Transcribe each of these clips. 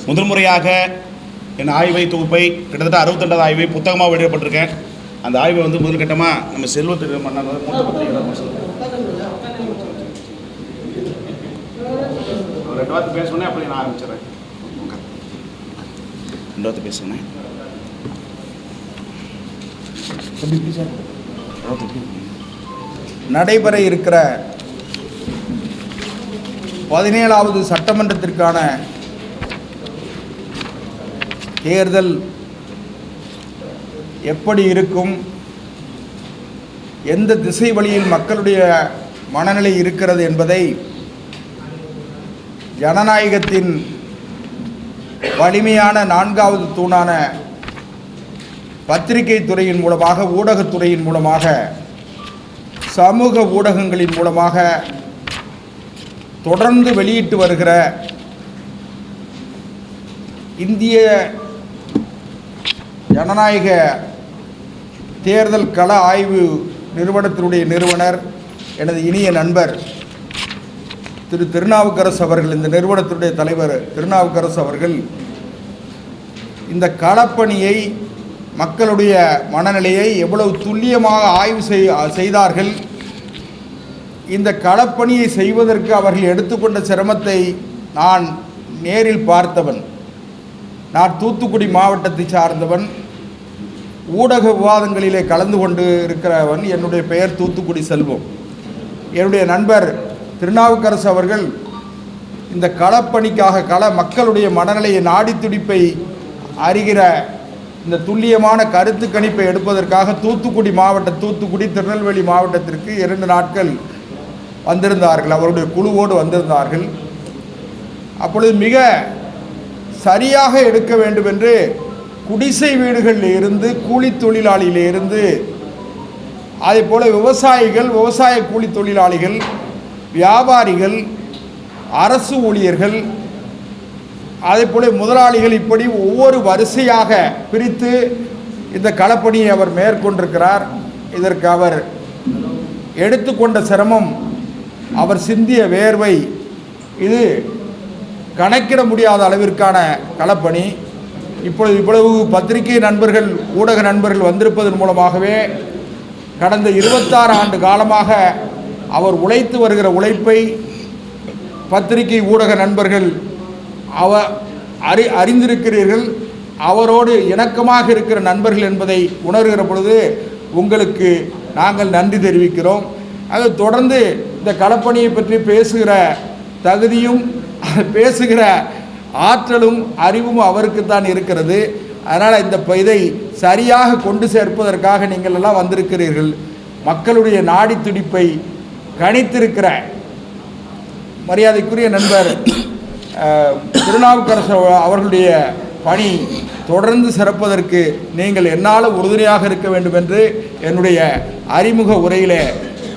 முதல் முறையாக என் ஆய்வை தொகுப்பை கிட்டத்தட்ட 62 ஆய்வை புத்தகமாக வெளியிடப்பட்டிருக்கேன். அந்த ஆய்வை வந்து முதல் கட்டமாக நம்ம செல்வத்திரு மன்னர் மூத்த பத்திரிகையாளர் 2 வார்த்தை பேசணுன்னே அப்படி நான் ஆரம்பிச்சிடறேன். 2 வார்த்தை பேசுகிறேன். நடைபெற இருக்கிற 17வது சட்டமன்றத்திற்கான தேர்தல் எப்படி இருக்கும், எந்த திசை வழியில் மக்களுடைய மனநிலை இருக்கிறது என்பதை ஜனநாயகத்தின் வலிமையான 4வது தூணான பத்திரிகை துறையின் மூலமாக, ஊடகத்துறையின் மூலமாக, சமூக ஊடகங்களின் மூலமாக தொடர்ந்து வெளியிட்டு வருகிற இந்திய ஜனநாயக தேர்தல் கள ஆய்வு நிறுவனத்தினுடைய நிறுவனர் எனது இனிய நண்பர் திரு திருநாவுக்கரசு அவர்கள், இந்த நிறுவனத்தினுடைய தலைவர் திருநாவுக்கரசு அவர்கள் இந்த களப்பணியை, மக்களுடைய மனநிலையை எவ்வளவு துல்லியமாக ஆய்வு செய்தார்கள். இந்த களப்பணியை செய்வதற்கு அவர்கள் எடுத்துக்கொண்ட சிரமத்தை நான் நேரில் பார்த்தவன். நான் தூத்துக்குடி மாவட்டத்தை சார்ந்தவன், ஊடக விவாதங்களிலே கலந்து கொண்டு இருக்கிறவன். என்னுடைய பெயர் தூத்துக்குடி செல்வம். என்னுடைய நண்பர் திருநாவுக்கரசு அவர்கள் இந்த களப்பணிக்காக மக்களுடைய மனநிலையை, நாடி துடிப்பை அறிகிற இந்த துல்லியமான கருத்து கணிப்பை எடுப்பதற்காக தூத்துக்குடி திருநெல்வேலி மாவட்டத்திற்கு 2 நாட்கள் வந்திருந்தார்கள். அவருடைய குழுவோடு வந்திருந்தார்கள். அப்பொழுது மிக சரியாக எடுக்க வேண்டும் என்று குடிசை வீடுகளில் இருந்து, கூலி தொழிலாளியிலிருந்து, அதே போல் விவசாயிகள், விவசாய கூலி தொழிலாளிகள், வியாபாரிகள், அரசு ஊழியர்கள், அதே போல முதலாளிகள், இப்படி ஒவ்வொரு வரிசையாக பிரித்து இந்த களப்பணியை அவர் மேற்கொண்டிருக்கிறார். இதற்கு அவர் எடுத்துக்கொண்ட சிரமம், அவர் சிந்திய வேர்வை, இது கணக்கிட முடியாத அளவிற்கான களப்பணி. இப்பொழுது இவ்வளவு பத்திரிகை நண்பர்கள், ஊடக நண்பர்கள் வந்திருப்பதன் மூலமாகவே கடந்த 26 ஆண்டு காலமாக அவர் உழைத்து வருகிற உழைப்பை பத்திரிகை ஊடக நண்பர்கள் அறிந்திருக்கிறீர்கள். அவரோடு இணக்கமாக இருக்கிற நண்பர்கள் என்பதை உணர்கிற பொழுது உங்களுக்கு நாங்கள் நன்றி தெரிவிக்கிறோம். அது தொடர்ந்து இந்த களப்பணியை பற்றி பேசுகிற தகுதியும், பேசுகிற ஆற்றலும், அறிவும் அவருக்குத்தான் இருக்கிறது. அதனால் இதை சரியாக கொண்டு சேர்ப்பதற்காக நீங்கள் எல்லாம் வந்திருக்கிறீர்கள். மக்களுடைய நாடி துடிப்பை கணித்திருக்கிற மரியாதைக்குரிய நண்பர் திருநாவுக்கரசு அவர்களுடைய பணி தொடர்ந்து சிறப்பதற்கு நீங்கள் என்னால் உறுதுணையாக இருக்க வேண்டும் என்று என்னுடைய அறிமுக உரையிலே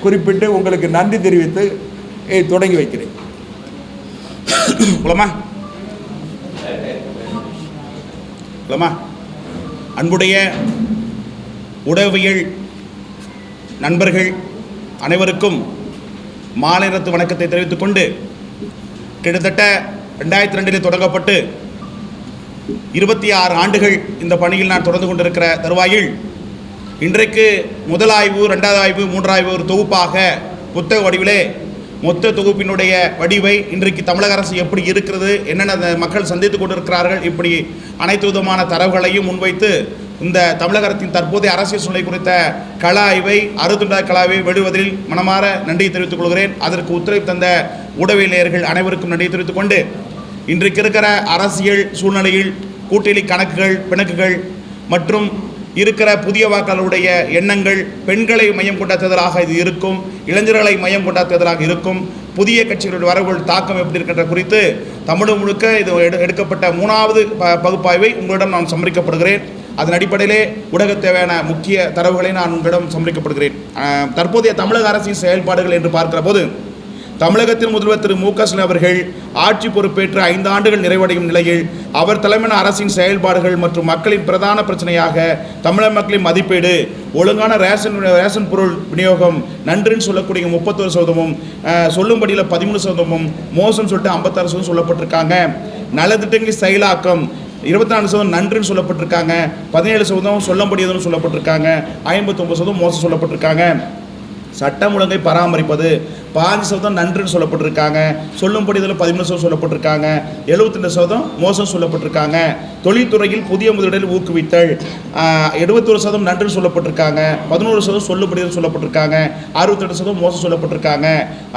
குறிப்பிட்டு உங்களுக்கு நன்றி தெரிவித்து தொடங்கி வைக்கிறேன். அன்புடைய உடவியல் நண்பர்கள் அனைவருக்கும் மாலை நேரத்து வணக்கத்தை தெரிவித்துக் கொண்டு, கிட்டத்தட்ட 2002 தொடங்கப்பட்டு 26 ஆண்டுகள் இந்த பணியில் நான் தொடர்ந்து கொண்டிருக்கிற தருவாயில் இன்றைக்கு முதல் ஆய்வு, 2வது ஆய்வு, 3வது ஆய்வு ஒரு தொகுப்பாக புத்தக வடிவிலே மொத்த தொகுப்பினுடைய வடிவை இன்றைக்கு தமிழக அரசு எப்படி இருக்கிறது, என்னென்ன மக்கள் சந்தித்துக் கொண்டிருக்கிறார்கள், இப்படி அனைத்து விதமான தரவுகளையும் முன்வைத்து இந்த தமிழக அரசின் தற்போதைய அரசியல் சூழ்நிலை குறித்த கள ஆய்வை, 62வது கள ஆய்வை வெளிவதில் மனமாற நன்றியை தெரிவித்துக் கொள்கிறேன். அதற்கு ஒத்துழைப்பு தந்த ஊடகவியலாளர்கள் அனைவருக்கும் நன்றியை தெரிவித்துக் கொண்டு, இன்றைக்கு இருக்கிற அரசியல் சூழ்நிலையில் கூட்டணி கணக்குகள், பிணக்குகள் மற்றும் இருக்கிற புதிய வாக்காளருடைய எண்ணங்கள் பெண்களை மையம் கொண்ட தேர்தலாக இது இருக்கும், இளைஞர்களை மையம் கொண்ட தேர்தலாக இருக்கும், புதிய கட்சிகளுடைய வரவுகள் தாக்கம் எப்படி இருக்கின்ற குறித்து தமிழகம் முழுக்க இது எடுக்கப்பட்ட 3வது பகுப்பாய்வை உங்களிடம் நான் சமர்ப்பிக்கப்படுகிறேன். அதன் அடிப்படையிலே ஊடக தேவையான முக்கிய தரவுகளை நான் உங்களிடம் சமர்ப்பிக்கப்படுகிறேன். தற்போதைய தமிழக அரசின் செயல்பாடுகள் என்று பார்க்கிற போது தமிழகத்தின் முதல்வர் திரு மு.க. ஸ்டாலின் அவர்கள் ஆட்சி பொறுப்பேற்று 5 ஆண்டுகள் நிறைவடையும் நிலையில் அவர் தலைமையிலான அரசின் செயல்பாடுகள் மற்றும் மக்களின் பிரதான பிரச்சனையாக தமிழக மக்களின் மதிப்பீடு, ஒழுங்கான ரேஷன் பொருள் விநியோகம், நன்றின்னு சொல்லக்கூடிய 31%, சொல்லும்படியில் 13%, மோசம் சொல்லிட்டு 56% சொல்லப்பட்டிருக்காங்க. நலத்திட்டங்களின் செயலாக்கம் 24% நன்றின்னு சொல்லப்பட்டிருக்காங்க. 17% சொல்லும்படியதுன்னு சொல்லப்பட்டிருக்காங்க. 59% மோசம் சொல்லப்பட்டிருக்காங்க. சட்டம் ஒழுங்கை பராமரிப்பது 5% நன்றின்னு சொல்லப்பட்டிருக்காங்க. சொல்லும்படி இதில் 13% சொல்லப்பட்டிருக்காங்க. 72% மோசம் சொல்லப்பட்டிருக்காங்க. தொழில்துறையில் புதிய முதலீடுகளை ஊக்குவித்தல் 71% நன்றின்னு சொல்லப்பட்டிருக்காங்க. 11% சொல்லும்படி சொல்லப்பட்டிருக்காங்க. 68% மோசம் சொல்லப்பட்டிருக்காங்க.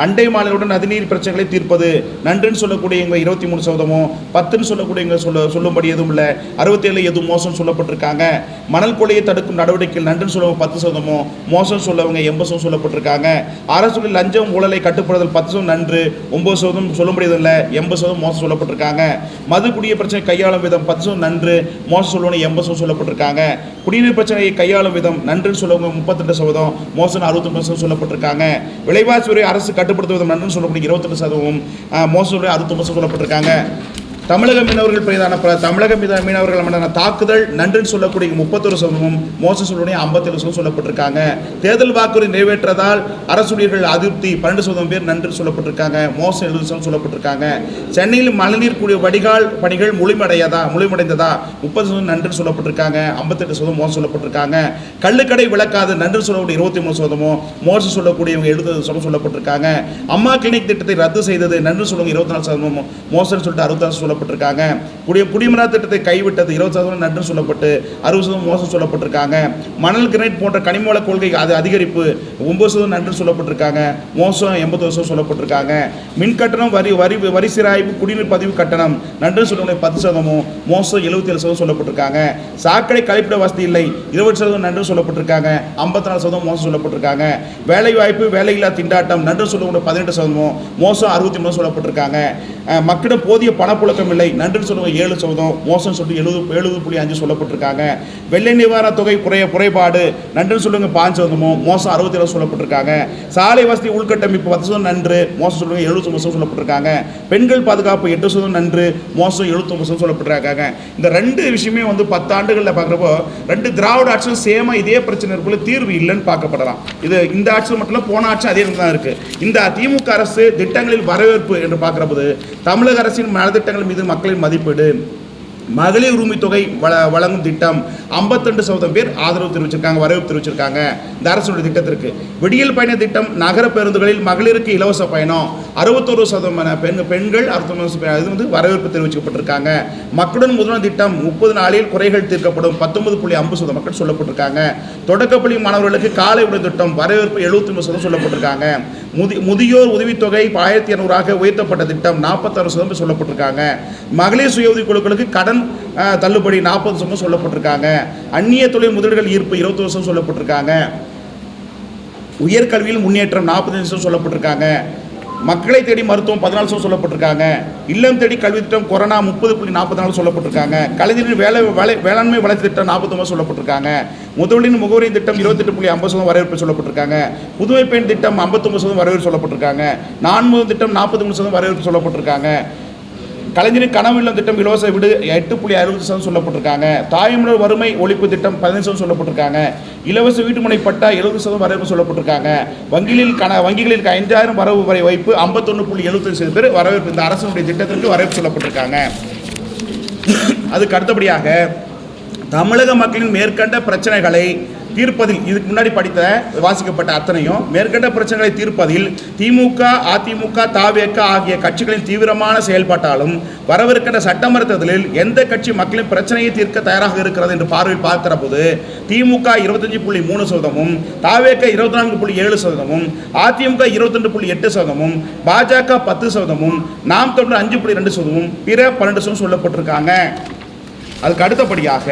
அண்டை மாநிலத்துடன் நதிநீர் பிரச்சனைகளை தீர்ப்பது நன்றின்னு சொல்லக்கூடியவங்க 23%, 10ன்னு சொல்லக்கூடியவங்க சொல்லும்படி எதுவும் இல்லை. 67 எதுவும் மோசம் சொல்லப்பட்டிருக்காங்க. மணல் கொள்ளையை தடுக்கும் நடவடிக்கைகள் நன்றின்னு சொல்லவங்க 10%, மோசம் சொல்லவங்க 80% சொல்லப்பட்டிருக்காங்க. அரசு லஞ்சம் ஊழலை கட்டுப்படுதல் 10% நன்று, 9% சொல்ல முடியாது இல்லை, 80% மோசம் சொல்லப்பட்டிருக்காங்க. மது குடிய பிரச்சனை கையாளும் விதம் 10% நன்று, மோசம் சொல்லணும் 80% சொல்லப்பட்டிருக்காங்க. குடிநீர் பிரச்சனையை கையாளும் விதம் நன்றுன்னு சொல்லவங்க 32%, மோசம் 69% சொல்லப்பட்டிருக்காங்க. விலைவாசி உரை அரசு கட்டுப்படுத்தும் நன்றுன்னு சொல்லக்கூடிய 28%, மோசம் 69% சொல்லப்பட்டிருக்காங்க. தமிழக மீனவர்கள் மீதான தாக்குதல் நன்றின்னு சொல்லக்கூடிய 31%, மோசம் சொல்லக்கூடிய 57% சொல்லப்பட்டிருக்காங்க. தேர்தல் வாக்குறுதி நிறைவேற்றதால் அரசுடையர்கள் அதிருப்தி 12% பேர் நன்றின்னு சொல்லப்பட்டிருக்காங்க. மோசம் 70% சொல்லப்பட்டிருக்காங்க. சென்னையில் மழைநீர் கூடிய வடிகால் பணிகள் முழுமையடைந்ததா 30% நன்றின்னு சொல்லப்பட்டிருக்காங்க. 58% மோசம் சொல்லப்பட்டிருக்காங்க. கள்ளுக்கடை விளக்காது நன்றின்னு சொல்லக்கூடிய 23%, மோசம் சொல்லக்கூடியவங்க 70% சொல்லப்பட்டிருக்காங்க. அம்மா கிளினிக் திட்டத்தை ரத்து செய்தது நன்றின்னு சொல்லுவாங்க 24%, மோசம் சொல்லிட்டு 66% சொல்லப்பட்டிருக்காங்க. குடிமரா திட்டத்தை கைவிட்டது 20% நன்று சொல்லப்பட்டு 60% மோசம் சொல்லப்பட்டிருக்காங்க. மணல் கிரைட் போன்ற கனிமவள கொள்கை அது அதிகரிப்பு 9% நன்று சொல்லப்பட்டிருக்காங்க. மோசம் 80% சொல்லப்பட்டிருக்காங்க. மின் கட்டணம் வரி சிராய்வு குடிநீர் பதிவு கட்டணம் நன்று சொல்லக்கூடிய 10%, மோசம் 77% சொல்லப்பட்டிருக்காங்க. சாக்கடை கழிப்பிட வசதி இல்லை 20% நன்று சொல்லப்பட்டிருக்காங்க. 54% மோசம் சொல்லப்பட்டிருக்காங்க. வேலை வாய்ப்பு வேலையில்லா திண்டாட்டம் நன்று சொல்லக்கூடிய 18%, மோசம் 63% சொல்லப்பட்டிருக்காங்க. மக்களிடம் போதிய பணப்புழக்கம் இல்லை நன்று சொல்லுங்க 7%, மோசம் சொல்லி 70.5 சொல்லப்பட்டிருக்காங்க. வெள்ளை நிவாரண தொகை குறைபாடு நன்று சொல்லுங்க 5%, மோசம் 67 சொல்லப்பட்டிருக்காங்க. சாலை வசதி உள்கட்டமைப்பு 10% நன்று, மோசம் சொல்லுங்க 70% சொல்லப்பட்டிருக்காங்க. பெண்கள் பாதுகாப்பு 8% நன்று, மோசம் 79% சொல்லப்பட்டிருக்காங்க. இந்த 2 விஷயமே 10 ஆண்டுகளில் பார்க்குறப்போ 2 திராவிட ஆட்சியும் சேமா இதே பிரச்சனை இருக்குள்ள தீர்வு இல்லைன்னு பார்க்கப்படலாம். இது இந்த ஆட்சியில் மட்டும் இல்லை, போன ஆட்சி அதே தான் இருக்கு. இந்த திமுக அரசு திட்டங்களில் வரவேற்பு என்று பார்க்கிறபோது தமிழக அரசின் நலத்திட்டங்கள் மீது மக்களின் மதிப்பீடு, மகளிர் உரிமை தொகை வழங்கும் திட்டம் 52% பேர் ஆதரவு தெரிவிச்சிருக்காங்க, வரவேற்பு தெரிவிச்சிருக்காங்க இந்த அரசுடைய திட்டத்திற்கு. விடியல் பயண திட்டம், நகர பேருந்துகளில் மகளிருக்கு இலவச பயணம் 61% பெண்கள் 61% இது வரவேற்பு தெரிவிக்கப்பட்டிருக்காங்க. மக்களுடன் முதல்வர் திட்டம் 30 நாளில் குறைகள் தீர்க்கப்படும் 19.50% மக்கள் சொல்லப்பட்டிருக்காங்க. தொடக்கப்பள்ளி மாணவர்களுக்கு காலை உணவு திட்டம் வரவேற்பு 73% சொல்லப்பட்டிருக்காங்க. முதியோர் உதவித்தொகை 1200 உயர்த்தப்பட்ட திட்டம் 46% சொல்லப்பட்டிருக்காங்க. மகளிர் சுய உதவி குழுக்களுக்கு கடன் தள்ளுபடி 40% சொல்லப்பட்டிருக்காங்க. அந்நிய தொழில் முதலீடுகள் ஈர்ப்பு 20% சொல்லப்பட்டிருக்காங்க. உயர்கல்வியில் முன்னேற்றம் 45% சொல்லப்பட்டிருக்காங்க. மக்களை தேடி மருத்துவம் 14% சொல்லப்பட்டிருக்காங்க. இல்லம் தேடி கல்வி திட்டம் கொரோனா 30.44 சொல்லப்பட்டிருக்காங்க. கலைஞரின் வேளாண்மை வளர்ச்சி திட்டம் 49 சொல்லப்பட்டிருக்காங்க. முதல்வரின் முகவரி திட்டம் 28.50% வரவேற்பு சொல்லப்பட்டிருக்காங்க. புதுமை பெண் திட்டம் 59% வரவேற்பு சொல்லப்பட்டிருக்காங்க. நான்முதல் திட்டம் 43% வரவேற்பு சொல்லப்பட்டிருக்காங்க. கலைஞரின் கனவு இல்லம் திட்டம் இலவச வீடு 8.60% சொல்லப்பட்டிருக்காங்க. தாய்மொழி வறுமை ஒழிப்பு திட்டம் 15% சொல்லப்பட்டிருக்காங்க. இலவச வீட்டுமனை பட்டா 70% வரவேற்பு சொல்லப்பட்டிருக்காங்க. வங்கிகளில் 5000 வரவு வரை வைப்பு 51.75 பேர் வரவேற்பு இந்த அரசுடைய திட்டத்திற்கு வரவேற்பு சொல்லப்பட்டிருக்காங்க. அதுக்கு அடுத்தபடியாக தமிழக மக்களின் மேற்கண்ட பிரச்சனைகளை தீர்ப்பதில் இதுக்கு முன்னாடி வாசிக்கப்பட்ட அத்தனையும் மேற்கண்ட பிரச்சனைகளை தீர்ப்பதில் திமுக, அதிமுக, தவேக ஆகிய கட்சிகளின் தீவிரமான செயல்பாட்டாலும் வரவிருக்கின்ற சட்டமன்ற தேர்தலில் எந்த கட்சி மக்களின் பிரச்சனையை தீர்க்க தயாராக இருக்கிறது என்று பார்வையில் பார்க்கிற போது திமுக 25.3%, தவேக 24.7%, அதிமுக 22.8%, பாஜக 10%, நாம் தமிழர் 5.2%, பிற 12% சொல்லப்பட்டிருக்காங்க. அதுக்கு அடுத்தபடியாக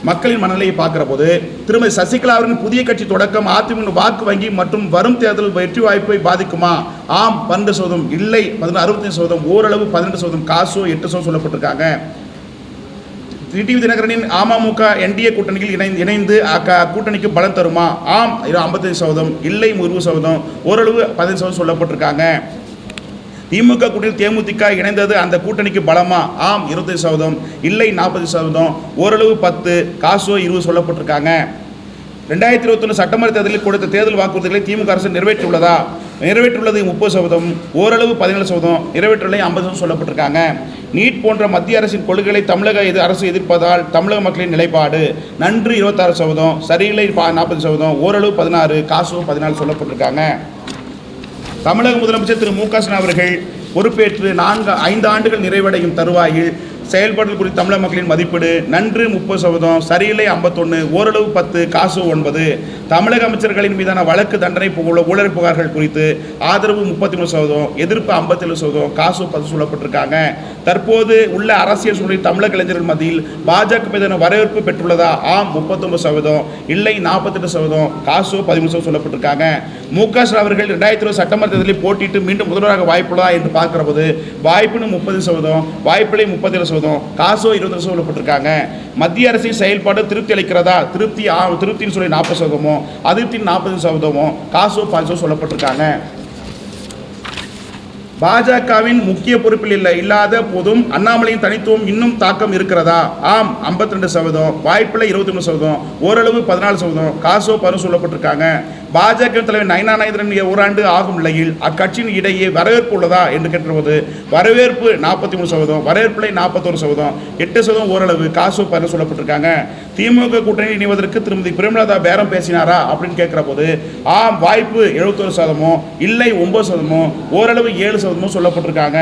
மக்களின் மனநிலையை பார்க்கிற போது திருமதி சசிகலா அவர்களின் புதிய கட்சி தொடக்கம் அதிமுக வாக்கு வங்கி மற்றும் வரும் தேர்தல் வெற்றி வாய்ப்பை பாதிக்குமா? ஆம் 12%, இல்லை 65%, ஓரளவு 18%, காசோ 8% சொல்லப்பட்டிருக்காங்க. டிடிவி தினகரனின் அமமுக என்டிஏ கூட்டணியில் இணைந்து கூட்டணிக்கு பலம் தருமா? ஆம் 55%, இல்லை 20%, ஓரளவு 15% சொல்லப்பட்டிருக்காங்க. திமுக கூட்டணியில் தேமுதிக இணைந்தது அந்த கூட்டணிக்கு பலமா? ஆம் 25%, இல்லை 40%, ஓரளவு 10, காசோ 20 சொல்லப்பட்டிருக்காங்க. 2021 சட்டமன்ற தேர்தலில் கொடுத்த தேர்தல் வாக்குறுதிகளை திமுக அரசு நிறைவேற்றியுள்ளதா? நிறைவேற்றுள்ளது 30%, ஓரளவு 17%, நிறைவேற்றலை 50% சொல்லப்பட்டிருக்காங்க. நீட் போன்ற மத்திய அரசின் கொள்கைகளை தமிழக அரசு எதிர்ப்பதால் தமிழக மக்களின் நிலைப்பாடு. நன்று 26%, சரியில்லை 40%, ஓரளவு 16, காசோ 14 சொல்லப்பட்டிருக்காங்க. தமிழக முதலமைச்சர் திரு மு.க. ஸ்டாலின் அவர்கள் பொறுப்பேற்று 5 ஆண்டுகள் நிறைவடையும் தருவாயில் செயல்பாடுகள் குறித்து தமிழக மக்களின் மதிப்பீடு. நன்று 30%, சரியில்லை 51, ஓரளவு 10, காசு 9. தமிழக அமைச்சர்களின் மீதான வழக்கு தண்டனை ஊழல் புகார்கள் குறித்து ஆதரவு 33%, எதிர்ப்பு 57%, காசு 10 சொல்லப்பட்டிருக்காங்க. தற்போது உள்ள அரசியல் சூழலில் தமிழக இளைஞர்கள் மத்தியில் பாஜக மீதான வரவேற்பு பெற்றுள்ளதா? ஆம் 39%, இல்லை 48%, காசு 13% சொல்லப்பட்டிருக்காங்க. மு.க. ஸ்டாலின் அவர்கள் 2020 சட்டமன்ற தேர்தலில் போட்டியிட்டு மீண்டும் முதல்வராக வாய்ப்புள்ளதா என்று பார்க்கிற போது வாய்ப்புன்னு 30%, வாய்ப்பில்லை 37%, காசோ 20% சொல்லப்பட்டிருக்காங்க. மத்திய அரசின் செயல்பாடு திருப்தி அளிக்கிறதா? திருப்தின்னு சொல்லி 40%, அதிருப்தி 40%, காசோ 10% சொல்லப்பட்டிருக்காங்க. பாஜகவின் முக்கிய பொறுப்பில் இல்லாத போதும் அண்ணாமலையின் தனித்துவம் இன்னும் தாக்கம் இருக்கிறதா? ஆம் 52%, வாய்ப்பில்லை 23%, ஓரளவு 14%, காசோ 10 சொல்லப்பட்டிருக்காங்க. பாஜக தலைவர் நயனா நாகேந்திரன் ஓராண்டு ஆகும் நிலையில் அக்கட்சியின் இடையே வரவேற்பு உள்ளதா என்று கேட்டபோது வரவேற்பு 43%, வரவேற்பில்லை 41%, 8% ஓரளவு, காசோ 10 சொல்லப்பட்டிருக்காங்க. திமுக கூட்டணியில் இணைவதற்கு திருமதி பிரேமலதா பேரம் பேசினாரா அப்படின்னு கேட்கிற போது ஆம் வாய்ப்பு 71%, இல்லை 9%, ஓரளவு 7% சொல்லப்பட்டிருக்காங்க.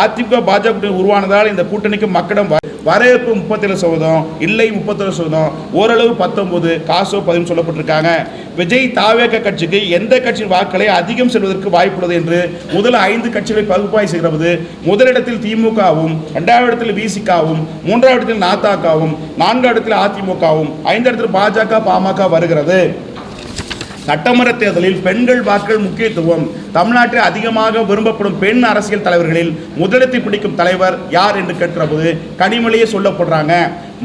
அதிமுக பாஜக கூட்டணி உருவானதால் இந்த கூட்டணிக்கு மக்களிடம் வரவேற்பு 37%, இல்லை 31%, ஓரளவு 19, காசோ 10 சொல்லப்பட்டிருக்காங்க. விஜய் தாவேக கட்சிக்கு எந்த கட்சியின் வாக்களை அதிகம் செல்வதற்கு வாய்ப்புள்ளது என்று முதல் 5 கட்சிகளை பகுப்பாய்வு செய்கிறது. முதலிடத்தில் திமுகவும், 2வது இடத்தில் விசிகாவும், 3வது இடத்தில் நாதாகவும், 4வது இடத்தில் அதிமுகவும், 5வது இடத்தில் பாஜக பாமக வருகிறது. சட்டமன்ற தேர்தலில் பெண்கள் வாக்கள் முக்கியத்துவம். தமிழ்நாட்டில் அதிகமாக விரும்பப்படும் பெண் அரசியல் தலைவர்களில் முதலிடத்தை பிடிக்கும் தலைவர் யார் என்று கேட்கிற போது கனிமொழியே சொல்லப்படுறாங்க.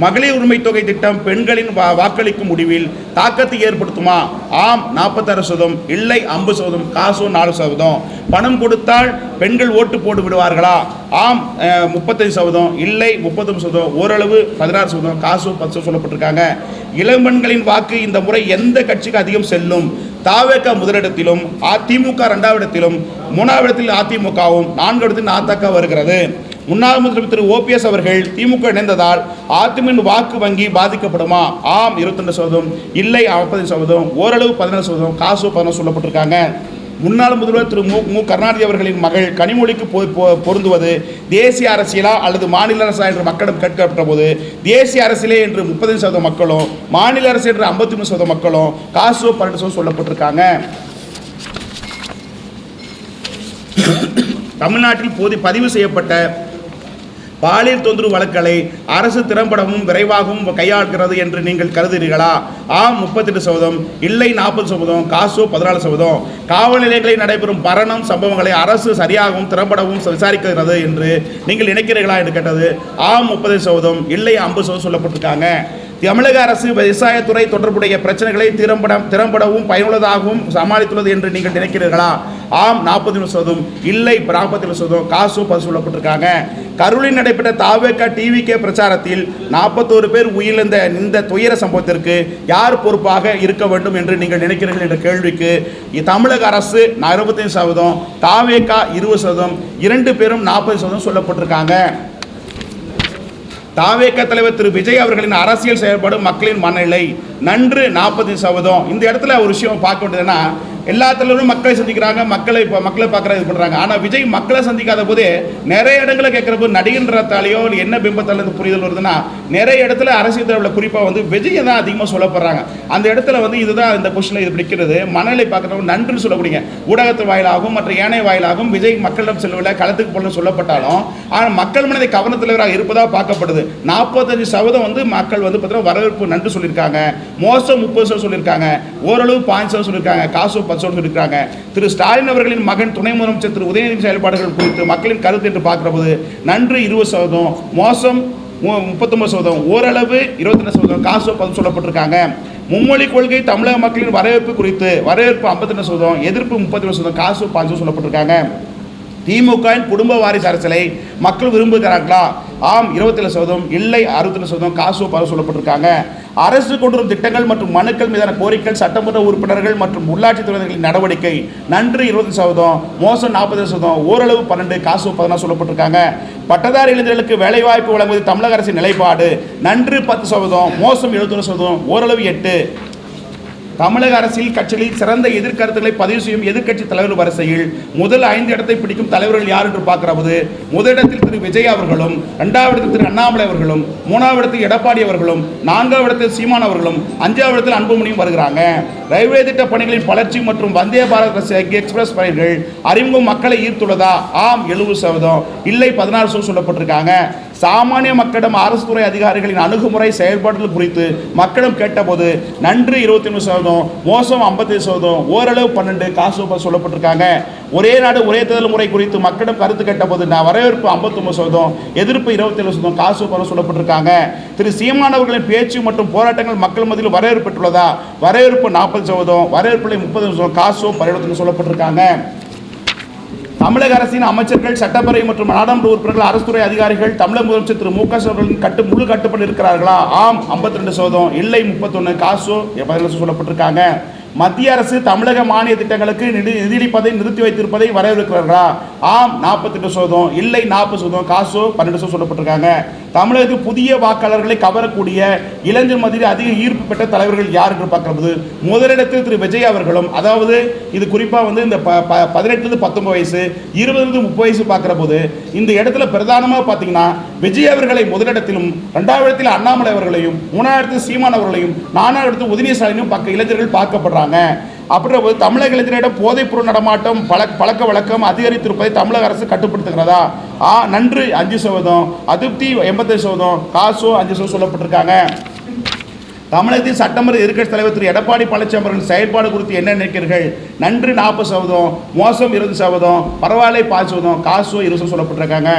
மகளிர் உரிமை தொகை திட்டம் பெண்களின் வாக்களிக்கும் முடிவில் தாக்கத்தை ஏற்படுத்துமா? ஆம் 46%, இல்லை 50%, காசோ 4%. பணம் கொடுத்தால் பெண்கள் ஓட்டு போட்டு விடுவார்களா? ஆம் 35%, இல்லை 39%, ஓரளவு 16%, காசோ 10% சொல்லப்பட்டிருக்காங்க. இளம்பெண்களின் வாக்கு இந்த முறை எந்த கட்சிக்கு அதிகம் செல்லும்? தாவேக முதலிடத்திலும், அதிமுக 2வது இடத்திலும், 3வது இடத்தில் அதிமுகவும், 4வது இடத்தில் நாதக வருகிறது. முன்னாள் முதலமைச்சர் திரு ஓபிஎஸ் அவர்கள் திமுக இணைந்ததால் அதிமுக வாக்கு வங்கி பாதிக்கப்படுமா? ஆம் 22%, இல்லை 50%, ஓரளவு 17%, காசு 10 சொல்லப்பட்டிருக்காங்க. முன்னாள் முதல்வர் திரு மு கருணாநிதி அவர்களின் மகள் கனிமொழிக்கு பொருந்துவது தேசிய அரசியலா அல்லது மாநில அரசா என்று மக்களிடம் கேட்கப்பட்ட போது தேசிய அரசியலே என்று 35% மக்களும், மாநில அரசு என்று 53% மக்களும், காசு 12% சொல்லப்பட்டிருக்காங்க. தமிழ்நாட்டில் பதிவு செய்யப்பட்ட பாலியல் தொந்தரவு வழக்குகளை அரசு திறம்படவும் விரைவாகவும் கையாளுகிறது என்று நீங்கள் கருதுகிறீர்களா? ஆம் 38%, இல்லை 40%, காசோ 14%. காவல் நிலையங்களில் நடைபெறும் மரணம் சம்பவங்களை அரசு சரியாகவும் திறம்படவும் விசாரிக்கிறது என்று நீங்கள் நினைக்கிறீர்களா என்று கேட்டது ஆம் 30%, இல்லை 50% சொல்லப்பட்டிருக்காங்க. தமிழக அரசு விவசாயத்துறை தொடர்புடைய பிரச்சனைகளை திறம்படவும் பயனுள்ளதாகவும் சமாளித்துள்ளது என்று நீங்கள் நினைக்கிறீர்களா? ஆம் 40%, இல்லை 47%, காசு 10 சொல்லப்பட்டிருக்காங்க. கரூரில் நடைபெற்ற தாவேக டிவிகே பிரச்சாரத்தில் 41 பேர் உயிரிழந்த இந்த துயர சம்பவத்திற்கு யார் பொறுப்பாக இருக்க வேண்டும் என்று நீங்கள் நினைக்கிறீர்கள் என்ற கேள்விக்கு தமிழக அரசு 65%, தாவேக 20%, 2 பேரும் 40% சொல்லப்பட்டிருக்காங்க. தாவேக தலைவர் திரு விஜய் அவர்களின் அரசியல் செயல்பாடு மக்களின் மனநிலை. நன்று 40%. இந்த இடத்துல ஒரு விஷயம் பார்க்க வேண்டியதுன்னா எல்லா தலைவரும் மக்களை சந்திக்கிறாங்க, மக்களை பார்க்குற இது பண்ணுறாங்க. ஆனால் விஜய் மக்களை சந்திக்காத போதே நிறைய இடங்களை கேட்குறப்போ நடிகன்றத்தாலேயோ இல்லை என்ன பிம்பத்தால் புரிதல் வருதுன்னா நிறைய இடத்துல அரசியல் தலைவரில் குறிப்பாக விஜயை தான் அதிகமாக சொல்லப்படுறாங்க. அந்த இடத்துல இதுதான் இந்த கொஸ்டினில் இது பிடிக்கிறது. மனநிலை பார்க்குறவங்க நன்றுன்னு சொல்லக்கூடிய ஊடகத்தின் வாயிலாகவும் மற்ற ஏனைய வாயிலாகவும் விஜய் மக்களிடம் செல்லவில்லை, களத்துக்கு போகணும்னு சொல்லப்பட்டாலும் ஆனால் மக்கள் மனதை கவன தலைவராக இருப்பதாக பார்க்கப்படுது. 45% மக்கள் பார்த்தீங்கன்னா வரவேற்பு நன்று சொல்லியிருக்காங்க, மோசம் 30% சொல்லியிருக்காங்க, ஓரளவு 5% சொல்லியிருக்காங்க, காசு 10% சொல்லியிருக்காங்க. திரு ஸ்டாலின் அவர்களின் மகன் துணை முதலமைச்சர் திரு உதயநிதி செயல்பாடுகள் குறித்து மக்களின் கருத்து என்று பார்க்கிற போது நன்று 20%, மோசம் 39%, ஓரளவு 22%, காசு 10 சொல்லப்பட்டிருக்காங்க. மும்மொழி கொள்கை தமிழக மக்களின் வரவேற்பு குறித்து வரவேற்பு 52%, எதிர்ப்பு 32%, காசு 5 சொல்லப்பட்டிருக்காங்க. திமுகவின் குடும்ப வாரிசு அரசியலை மக்கள் விரும்புகிறார்களா? ஆம் 27%, இல்லை 62%, காசு 10 சொல்லப்பட்டிருக்காங்க. அரசு கொண்டு வரும் திட்டங்கள் மற்றும் மனுக்கள் மீதான கோரிக்கைகள், சட்டமன்ற உறுப்பினர்கள் மற்றும் உள்ளாட்சி துறைகளின் நடவடிக்கை நன்று 20%, மோசம் 40%, ஓரளவு 12, காசு 14 சொல்லப்பட்டிருக்காங்க. பட்டதாரி இளைஞர்களுக்கு வேலைவாய்ப்பு வழங்குவது தமிழக அரசின் நிலைப்பாடு நன்று 10%, மோசம் 71%, ஓரளவு 8. தமிழக அரசியல் கட்சிகளில் சிறந்த எதிர்கருத்துக்களை பதிவு செய்யும் எதிர்க்கட்சி தலைவர் வரிசையில் முதல் 5 இடத்தை பிடிக்கும் தலைவர்கள் யார் என்று பார்க்கிறது. முதலிடத்தில் திரு விஜய் அவர்களும், 2வது இடத்தில் திரு அண்ணாமலை அவர்களும், 3வது இடத்தில் எடப்பாடி அவர்களும், 4வது இடத்தில் சீமான் அவர்களும், 5வது இடத்தில் அன்புமணியும் வருகிறாங்க. ரயில்வே திட்ட பணிகளின் வளர்ச்சி மற்றும் வந்தே பாரத் எக்ஸ்பிரஸ் ரயில்கள் அறிமுகம் மக்களை ஈர்த்துள்ளதா? ஆம் 70%, இல்லை 16% சொல்லப்பட்டிருக்காங்க. சாமானிய மக்களிடம் அரசு துறை அதிகாரிகளின் அணுகுமுறை செயல்பாடுகள் குறித்து மக்களிடம் கேட்டபோது நன்று 23%, மோசம் 57%, ஓரளவு 12, காசு சொல்லப்பட்டிருக்காங்க. ஒரே நாடு ஒரே தேர்தல் முறை குறித்து மக்களிடம் கருத்து கேட்டபோது வரவேற்பு 59%, எதிர்ப்பு 27%, காசு சொல்லப்பட்டிருக்காங்க. திரு சீமான் அவர்களின் பேச்சு மற்றும் போராட்டங்கள் மக்கள் மத்தியில் வரவேற்பு பெற்றுள்ளதா? வரவேற்பு 40%, வரவேற்பில் 30%, காசு 12 சொல்லப்பட்டிருக்காங்க. தமிழக அரசின் அமைச்சர்கள், சட்டப்பேரவை மற்றும் நாடாளுமன்ற உறுப்பினர்கள், அரசு துறை அதிகாரிகள் தமிழக முதலமைச்சர் திரு மு க ஸ்டாலின் முழு கட்டுப்பாடு இருக்கிறார்களா? ஆம் 52%, இல்லை 31, காசு 15 சொல்லப்பட்டிருக்காங்க. மத்திய அரசு தமிழக மானிய திட்டங்களுக்கு நிதியளிப்பதை நிறுத்தி வைத்திருப்பதை வரவேற்கிறார்களா? ஆம் 48%, இல்லை 40%, காசு 12 சொல்லப்பட்டிருக்காங்க. தமிழகத்தில் புதிய வாக்காளர்களை கவரக்கூடிய இளைஞர் மத்தியில் அதிக ஈர்ப்பு பெற்ற தலைவர்கள் யார் என்று பார்க்கிறது. முதலிடத்தில் திரு விஜய் அவர்களும், அதாவது இது குறிப்பாக இந்த 18 19 வயசு 20 30 வயசு பார்க்குற போது இந்த இடத்துல பிரதானமாக பார்த்தீங்கன்னா விஜய் அவர்களை முதலிடத்திலும், 2வது இடத்தில் அண்ணாமலை அவர்களையும், 3வது இடத்தில் சீமான் அவர்களையும், 4வது இடத்தில் உதயநிதி ஸ்டாலினும் இளைஞர்கள் பார்க்கப்படுறாங்க. அப்படின்ற தமிழக இளைஞரிடம் போதைப்பொருள் நடமாட்டம் பழக்க வழக்கம் அதிகரித்திருப்பதை தமிழக அரசு கட்டுப்படுத்துகிறதா? நன்று 5%, அதிருப்தி 85%, காசு 5% சொல்லப்பட்டிருக்காங்க. தமிழகத்தின் சட்டமன்ற எதிர்க்கட்சி தலைவர் திரு எடப்பாடி பழனிசாமி அவர்களின் செயல்பாடு குறித்து என்ன நினைக்கிறீர்கள்? நன்று 40%, மோசம் 20%, பரவாயில்லை 5%, காசு 20% சொல்லப்பட்டிருக்காங்க.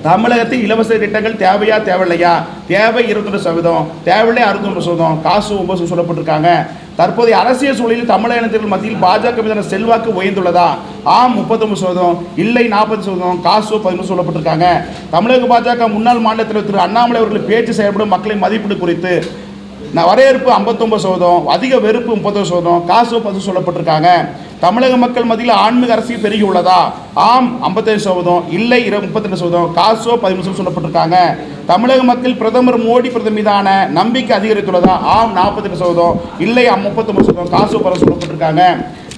தமிழகத்தில் இலவச திட்டங்கள் தேவையா தேவையில்லையா? தேவை 22%, தேவையில்லை 61%, காசு 9% சொல்லப்பட்டிருக்காங்க. தற்போதைய அரசியல் சூழலில் தமிழக இளைஞர்கள் மத்தியில் பாஜக மீதான செல்வாக்கு உயர்ந்துள்ளதா? ஆம் 39%, இல்லை 40%, காசு 11 சொல்லப்பட்டிருக்காங்க. தமிழக பாஜக முன்னாள் மாநில தலைவர் திரு அண்ணாமலை அவர்கள் பேச்சு செயல்படும் மக்களின் மதிப்பீடு குறித்து வரவேற்பு 59%, அதிக வெறுப்பு 30%, காசு 10 சொல்லப்பட்டிருக்காங்க. தமிழக மக்கள் மத்தியில் ஆன்மீக அரசியல் பெருகி உள்ளதா? ஆம் 55%, இல்லை 32%, காசு 13 சொல்லப்பட்டிருக்காங்க. தமிழக மக்கள் பிரதமர் மோடி மீதான நம்பிக்கை அதிகரித்துள்ளதா? ஆம் 48%, இல்லை 39%, காசு 10 சொல்லப்பட்டிருக்காங்க.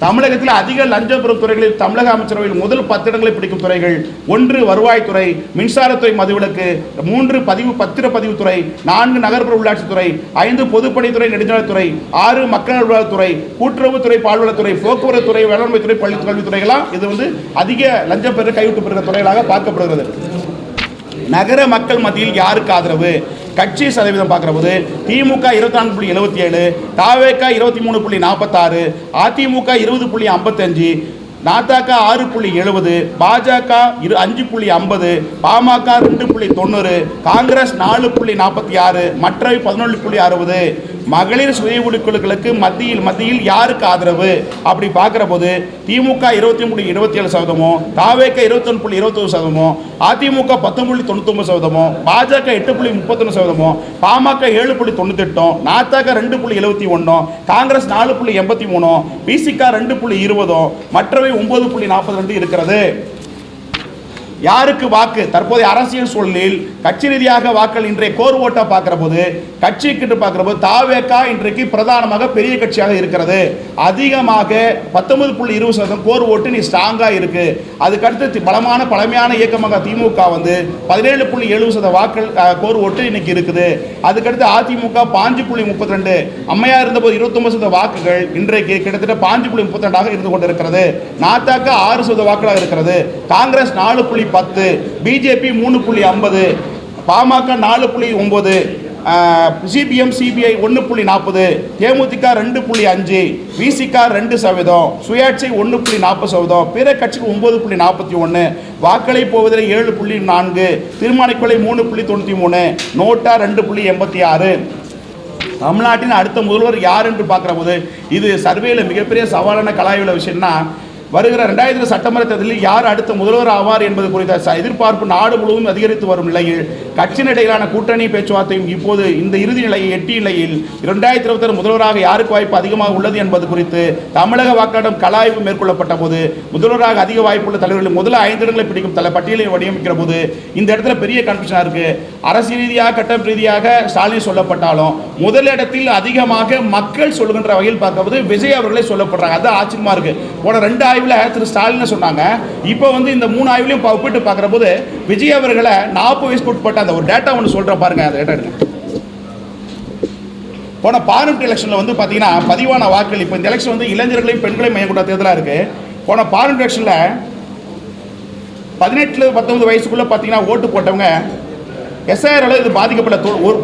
தமிழகத்தில் அதிக லஞ்சம் பெறும் துறைகளில் தமிழக அமைச்சரவையில் முதல் 10 இடங்களை பிடிக்கும் துறைகள்: 1 வருவாய்த்துறை, மின்சாரத்துறை மதுவிலக்கு, 3 பத்திரப்பதிவுத்துறை, 4 நகர்ப்புற உள்ளாட்சித்துறை, 5 பொதுப்பணித்துறை நெடுஞ்சாலைத்துறை, 6 மக்கள் நல்வாழ்வுத்துறை, கூட்டுறவுத்துறை, பால்வளத்துறை, போக்குவரத்து துறை, வேளாண்மைத்துறை, கல்வித்துறைகளாம் இது அதிக லஞ்சம் பெற கைவிட்டு பெறுகிற துறைகளாக பார்க்கப்படுகிறது. நகர மக்கள் மத்தியில் யாருக்கு ஆதரவு? கட்சி சதவீதம் பார்க்குற போது திமுக 24.77, தவேக 23.46, அதிமுக 20.55, நாதக 6.70, பாஜக 5.50, பாமக 2.90, காங்கிரஸ் 4.46, மற்றவை 11.60. மகளிர் சுய உறுப்பினர்களுக்கு மத்தியில் யாருக்கு ஆதரவு அப்படி பார்க்குற போது திமுக 23.27%, தவேக 21.21%, அதிமுக 10.99%, பாஜக 8.31%, பாமக 7.98, நாதக 2.71, காங்கிரஸ் 4.83, பிசிக 2.20, மற்றவை 9.42 இருக்கிறது. யாருக்கு வாக்கு? தற்போதைய அரசியல் சூழலில் கட்சி ரீதியாக வாக்கள் இன்றைய கோர் ஓட்டா பார்க்கிற போது கட்சிக்கு பார்க்கிற போது தவேக இன்றைக்கு பிரதானமாக பெரிய கட்சியாக இருக்கிறது. அதிகமாக 19.20% கோர் ஓட்டு நீ ஸ்ட்ராங்காக இருக்கு. அதுக்கடுத்து பழமையான இயக்கமாக திமுக 17.70% வாக்கள் கோர் ஓட்டு இன்னைக்கு இருக்குது. அதுக்கடுத்து அதிமுக 5.32, அம்மையா இருந்தபோது 29% வாக்குகள் இன்றைக்கு கிட்டத்தட்ட 5.32 இருந்து கொண்டிருக்கிறது. நாதக 6% வாக்குகளாக இருக்கிறது. Congress 4.10, BJP 3.50, PMK 4.9, CPM CBI 1.40, தேமுதிக 2.5, விசிக 2%, சுயாட்சி 1.40%, பிற கட்சிகள் 9.41, வாக்களை போவதில் 7.4, தீர்மானிக்கொலை 3.93, நோட்டா 2.86. தமிழ்நாட்டின் அடுத்த முதல்வர் யார் என்று பார்க்குற போது இது சர்வேல மிகப்பெரிய சவாலான கலாய்வுள்ள விஷயம்னா, வருகிற 2000 சட்டமன்ற தேர்தலில் யார் அடுத்த முதல்வர் ஆவார் என்பது குறித்த எதிர்பார்ப்பு நாடு முழுவதும் அதிகரித்து வரும் நிலையில் கட்சியினிடையிலான கூட்டணி பேச்சுவார்த்தையும் இப்போது இந்த இறுதி நிலையை எட்டிய நிலையில் 2026 முதல்வராக யாருக்கு வாய்ப்பு அதிகமாக உள்ளது என்பது குறித்து தமிழக வாக்காளர் கலாய்வு மேற்கொள்ளப்பட்ட போது முதல்வராக அதிக வாய்ப்புள்ள தலைவர்கள் முதல் 5 இடங்களை பிடிக்கும் பட்டியலை வடிவமைக்கிற போது இந்த இடத்துல பெரிய கன்ஃபியூஷனாக இருக்கு. அரசியல் ரீதியாக கட்டமைப்பு ரீதியாக ஸ்டாலின் சொல்லப்பட்டாலும் முதலிடத்தில் அதிகமாக மக்கள் சொல்லுகின்ற வகையில் பார்க்கும்போது விஜய் அவர்களே சொல்லப்படுறாங்க. அது ஆச்சரியமா இருக்கு. போன 2 ஆய்வில் திரு ஸ்டாலின் சொன்னாங்க. இப்போ இந்த 3 ஆய்வுலையும் ஒப்பிட்டு பார்க்குற போது விஜய் அவர்களை 40 வயசுக்கு உட்பட்ட அந்த ஒரு டேட்டா ஒன்று சொல்கிறேன் பாருங்க. அந்த டேட்டா எடுங்க. போன பார்லிமெண்ட் எலெக்ஷனில் பார்த்தீங்கன்னா பதிவான வாக்குகள், இப்போ இந்த எலெக்ஷன் இளைஞர்களையும் பெண்களையும் மையம் கொண்ட தேர்தலாக இருக்குது. போன பார்லிமெண்ட் எலெக்ஷனில் 18-19 வயசுக்குள்ளே பார்த்தீங்கன்னா ஓட்டு போட்டவங்க எஸ்ஐஆரால் இது பாதிக்கப்பட்ட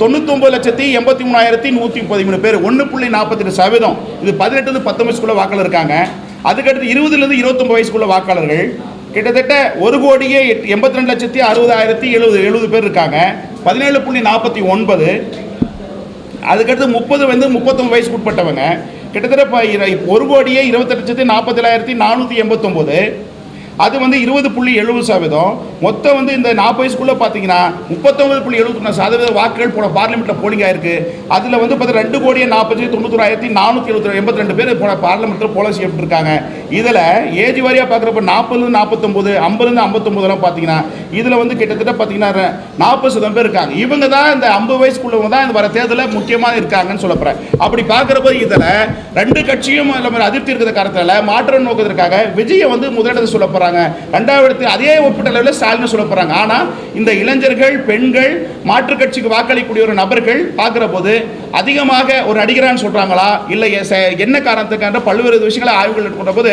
99,83,113 பேர், 1.48%. இது 18-19 வயசுக்குள்ள வாக்காளர் இருக்காங்க. அதுக்கடுத்து 20-29 வயசுக்குள்ள வாக்காளர்கள் கிட்டத்தட்ட 1,82,60,070 பேர் இருக்காங்க, 17.49. அதுக்கடுத்து 30-39 வயசுக்கு உட்பட்டவங்க கிட்டத்தட்ட 1,28,47,489. அது 20.70%. மொத்தம் இந்த 40 வயசுக்குள்ளே பார்த்தீங்கன்னா 39.71% வாக்குகள் போன பார்லிமெண்ட்டில் போலிங் ஆயிருக்கு. அதில் 2,40,40,972 பேர் போன பார்லிமெண்ட்டில் போல செய்யப்பட்டிருக்காங்க. இதில் ஏஜ் வாரியாக பார்க்குறப்ப 40-49, 50-59 பார்த்தீங்கன்னா இதில் கிட்டத்தட்ட பார்த்தீங்கன்னா 40% பேர் இருக்காங்க. இவங்க தான் இந்த 50 வயசுக்குள்ளவங்க தான் இந்த வர தேர்தலில் முக்கியமாக இருக்காங்கன்னு சொல்லப்படுறேன். அப்படி பார்க்குறப்ப இதில் 2 கட்சியும் அதிருப்தி இருக்கிற காரணத்தில் மாற்றம் நோக்கத்திற்காக விஜயை முதலிடத்தை சொல்லப்படுறாங்க. 2வது இடத்தில் அதே ஒப்பிட்ட அளவில் ஸ்டாலின் சொல்லப்படுறாங்க. ஆனால் இந்த இளைஞர்கள், பெண்கள், மாற்றுக் கட்சிக்கு வாக்களிக்கக்கூடிய ஒரு நபர்கள் பார்க்குற போது அதிகமாக ஒரு நடிகரான்னு சொல்கிறாங்களா இல்லை என்ன காரணத்துக்கான பல்வேறு விஷயங்களை ஆய்வுகள் எடுக்கிற போது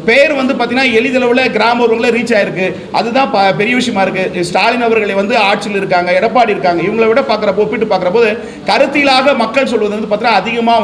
பெயர் பார்த்தீங்கன்னா எளிதளவில் கிராமங்களில் ரீச் ஆயிருக்கு. அதுதான் பெரிய விஷயமா இருக்குது. ஸ்டாலின் அவர்களை ஆட்சியில் இருக்காங்க, எடப்பாடி இருக்காங்க, இவங்களை விட பார்க்குறப்போ ஒப்பிட்டு பார்க்குற போது கருத்திலாக மக்கள் சொல்வது பார்த்தீங்கன்னா அதிகமாக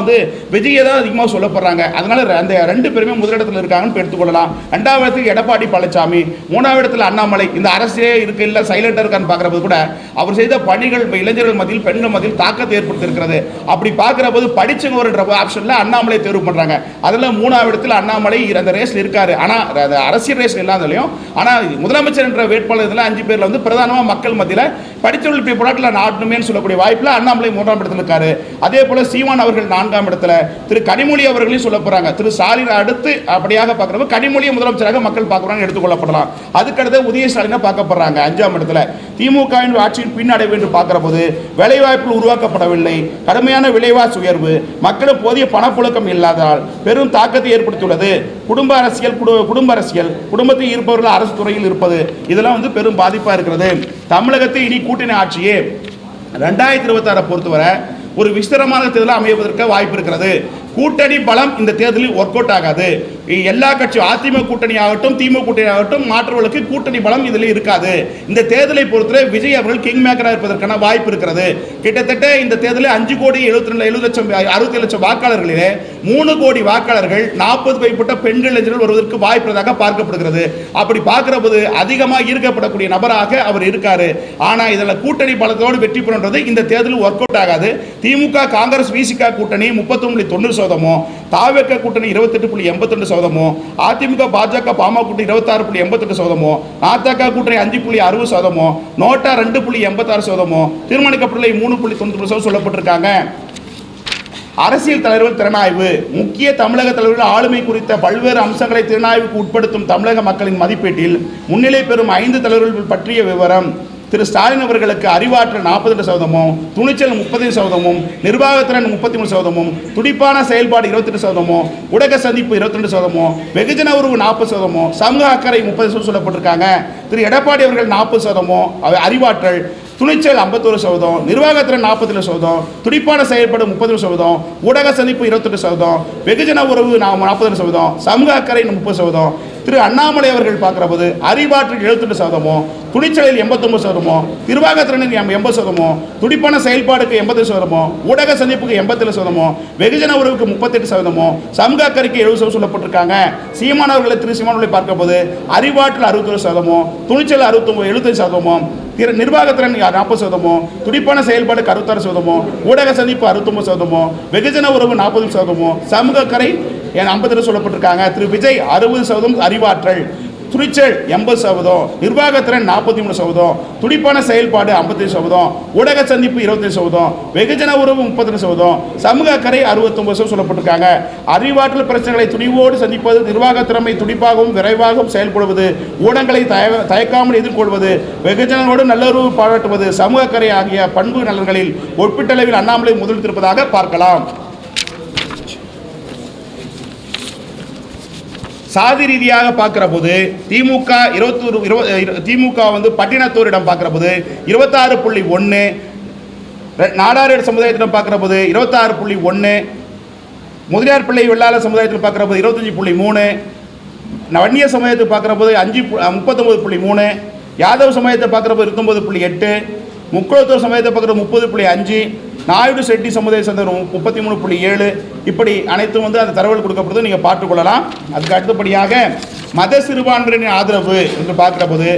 விஜயை தான் அதிகமாக சொல்லப்படுறாங்க. அதனால அந்த 2 பேருமே முதலிடத்தில் இருக்காங்கன்னு எடுத்துக்கொள்ளலாம். 2வது இடத்துக்கு எடப்பாடி பழனிசாமி, 3வது இடத்துல அண்ணாமலை. இந்த அரசே இருக்கு இல்லை சைலண்டாக இருக்கான்னு பார்க்குற கூட அவர் செய்த பணிகள் இளைஞர்கள் மத்தியில், பெண்கள் மத்தியில் தாக்கத்தை ஏற்படுத்தியிருக்கிறது. அப்படி பார்க்குற போது படிச்சவங்கன்ற ஆப்ஷனில் அண்ணாமலை தேர்வு பண்ணுறாங்க. அதில் 3வது இடத்துல அண்ணாமலை அந்த ரேஸில் இருக்காரு. ஆனால் அரசியல் ரேஸ் இல்லாதலையும் ஆனால் முதலமைச்சர் என்ற வேட்பாளர் 5 பேரில் பிரதானமாக மக்கள் மத்தியில் படித்தவர்கள் போராட்டில் நாட்டணுமே சொல்லக்கூடிய வாய்ப்பில் அண்ணாமலை 3ஆம் இடத்துல இருக்காரு. அதே போல சீமான் அவர்கள் 4ஆம் இடத்துல, திரு கனிமொழி அவர்களையும் சொல்ல போறாங்க. திரு ஸ்டாலின் அடுத்து அப்படியாக பார்க்குறப்ப கனிமொழியை முதலமைச்சராக மக்கள் பார்க்குறாங்க எடுத்துக்கொள்ளப்படலாம். அதுக்கடுத்து உதய ஸ்டாலினை பார்க்கப்படுறாங்க 5ஆம் இடத்துல. திமுகவின் ஆட்சியின் பின்னடைவு என்று பார்க்கிற போது வேலைவாய்ப்புகள் உருவாக்கப்படவில்லை, கடுமையான விலைவாசி உயர்வு, மக்களும் போதிய பணப்புழக்கம் இல்லாததால் பெரும் தாக்கத்தை ஏற்படுத்தியுள்ளது. குடும்ப அரசியல், குடும்பத்தில் இருப்பவர்கள் அரசு துறையில் இருப்பது, இதெல்லாம் பெரும் பாதிப்பாக இருக்கிறது. தமிழகத்தில் இனி கூட்டணி ஆட்சியே 2026 பொறுத்தவரை ஒரு விஸ்தரமான தேர்தல் அமைவதற்கு வாய்ப்பு இருக்கிறது. கூட்டணி பலம் இந்த தேர்தலில் ஒர்க் அவுட் ஆகாது. எல்லா கட்சியும் அதிமுக கூட்டணி ஆகட்டும், திமுக கூட்டணி ஆகட்டும், மாற்றவர்களுக்கு கூட்டணி பலம் இதில் இருக்காது. இந்த தேர்தலை பொறுத்தவரை விஜய் அவர்கள் கிங் மேக்கராக இருப்பதற்கான வாய்ப்பு இருக்கிறது. கிட்டத்தட்ட இந்த தேர்தலில் 5,72,67,00,000 வாக்காளர்களிலே 3 கோடி வாக்காளர்கள் 40 கைப்பட்ட பெண்கள் இளைஞர்கள் வருவதற்கு வாய்ப்புள்ளதாக பார்க்கப்படுகிறது. அப்படி பார்க்கிற போது அதிகமாக ஈர்க்கப்படக்கூடிய நபராக அவர் இருக்காரு. ஆனால் இதில் கூட்டணி பலத்தோடு வெற்றி பெறுவது இந்த தேர்தலில் ஒர்க் அவுட் ஆகாது. திமுக, காங்கிரஸ், விசிக கூட்டணி 39.90%, தாவேக கூட்டணி 28.82%, அதிமுக, பாஜக, பாமக கூட்டணி 26.88%, நாத்தக கூட்டணி 5.60%, நோட்டா 2.86%, தீர்மானிக்கப்பட்டுள்ள 3.90% சொல்லப்பட்டிருக்காங்க. அரசியல் தலைவர்கள் திறனாய்வு. முக்கிய தமிழக தலைவர்கள் ஆளுமை குறித்த பல்வேறு அம்சங்களை திறனாய்வுக்கு உட்படுத்தும் தமிழக மக்களின் மதிப்பீட்டில் முன்னிலை பெறும் 5 தலைவர்கள் பற்றிய விவரம். திரு ஸ்டாலின் அவர்களுக்கு அறிவாற்றல் 42%, துணிச்சல் 35%, நிர்வாகத்திறன் 33%, துடிப்பான செயல்பாடு 28%, ஊடக சந்திப்பு 22%, வெகுஜன உறவு 40%, சமூக அக்கறை 30% சொல்லப்பட்டிருக்காங்க. திரு எடப்பாடி அவர்கள் 40%, அறிவாற்றல், துணிச்சல் 51%, நிர்வாகத்திறன் 47%, துடிப்பான செயல்பாடு 30%, ஊடக சந்திப்பு 28%, வெகுஜன உறவு 42%, சமூக அக்கறை 30%, திரு அண்ணாமலை அவர்கள் பார்க்கிற போது அறிவாற்றல் 72%, துணிச்சலில் 89%, நிர்வாகத்திறனில் 80%, துடிப்பான செயல்பாடுக்கு 80%, ஊடக சந்திப்புக்கு 87%, வெகுஜன உறவுக்கு 38%, சமூக அக்கறைக்கு 70% சொல்லப்பட்டிருக்காங்க. சீமான் அவர்களை திரு சீமான் அவர்களை பார்க்க போது அறிவாற்றல் 61%, துணிச்சல் 75%, நிர்வாகத்திறன் 40%, துடிப்பான செயல்பாடுக்கு 66%, ஊடக சந்திப்பு 69%, வெகுஜன உறவு 40%, சமூக அக்கறை 52 சொல்லப்பட்டிருக்காங்க. திரு விஜய் 60% அறிவாற்றல், துணிச்சல் 80%, நிர்வாகத்திறன் 43%, துடிப்பான செயல்பாடு 55%, ஊடக சந்திப்பு 25%, வெகுஜன உறவு 32%, சமூக அக்கறை 69% சொல்லப்பட்டிருக்காங்க. அறிவாற்றல் பிரச்சனைகளை துணிவோடு சந்திப்பது, நிர்வாக திறமை துடிப்பாகவும் விரைவாகவும் செயல்படுவது, ஊடகங்களை தயக்காமல் எதிர்கொள்வது, வெகுஜனோடு நல்லுறவு பாராட்டுவது, சமூக அக்கறை ஆகிய பண்பு நலன்களில் ஒப்பீட்டளவில் அண்ணாமலை முதலிட்டிருப்பதாக பார்க்கலாம். சாதி ரீதியாக பார்க்கிற போது திமுக திமுக பட்டினத்தோரிடம் பார்க்கிற போது 26.1, நாடார் சமுதாயத்திடம் பார்க்கிற போது 26.1, முதலியார் பிள்ளை வெள்ளாளர் சமுதாயத்தில் பார்க்கிற போது 25.3, வன்னிய சமுதாயத்தை பார்க்கிற போது 39.3, யாதவ் சமுதாயத்தை பார்க்கிற போது 29.8, முக்குளத்தூர் சமுதாயத்தை பார்க்கிற 30.5, நாயுடு செட்டி சமுதாய சேர்ந்தவர் 33.7. இப்படி அனைத்தும் அந்த தகவல் கொடுக்கப்படுது, நீங்கள் பார்த்துக்கொள்ளலாம். அதுக்கு அடுத்தபடியாக மத சிறுபான்மையினரின் ஆதரவு என்று பார்க்கிற போது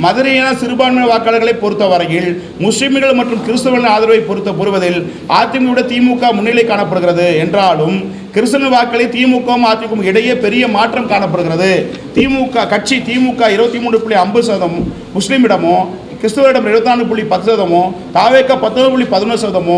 மதுரையான சிறுபான்மை வாக்காளர்களை பொறுத்தவரையில் முஸ்லிம்கள் மற்றும் கிறிஸ்தவர்களின் ஆதரவை பொறுவதில் அதிமுக திமுக முன்னிலை காணப்படுகிறது என்றாலும் கிறிஸ்தவ வாக்களை திமுகவும் அதிமுக இடையே பெரிய மாற்றம் காணப்படுகிறது. திமுக 23.50% முஸ்லிமிடமும் கிறிஸ்துவரிடம் 24.10%, தாவேக்க 19.11%,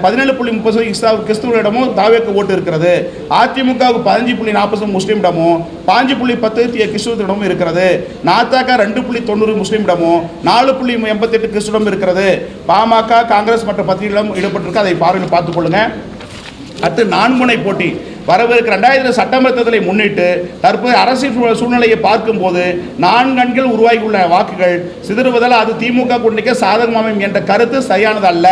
17.30% கிறிஸ்துவரிடமும் தாவேக்க ஓட்டு இருக்கிறது. அதிமுகவுக்கு 15.40% முஸ்லீமிடமும் 5.10% கிறிஸ்துவரிடமும் இருக்கிறது. நாத்தாக்க 2.90% முஸ்லீமிடமும் 4.88% கிறிஸ்துவரிடம் இருக்கிறது. பாமக, காங்கிரஸ் மற்ற பத்திரிகைகளும் ஈடுபட்டிருக்கு, அதை பார்வையில் பார்த்துக்கொள்ளுங்க. அடுத்து 4 முனை போட்டி வரவிருக்கிற 2000 சட்டமன்ற தேர்தலை முன்னிட்டு தற்போது அரசியல் சூழ்நிலையை பார்க்கும்போது 4 அணிகள் உருவாகியுள்ள வாக்குகள் சிதறுவதால் அது திமுக கூட்டணிக்கு சாதகமாகும் என்ற கருத்து சரியானது அல்ல.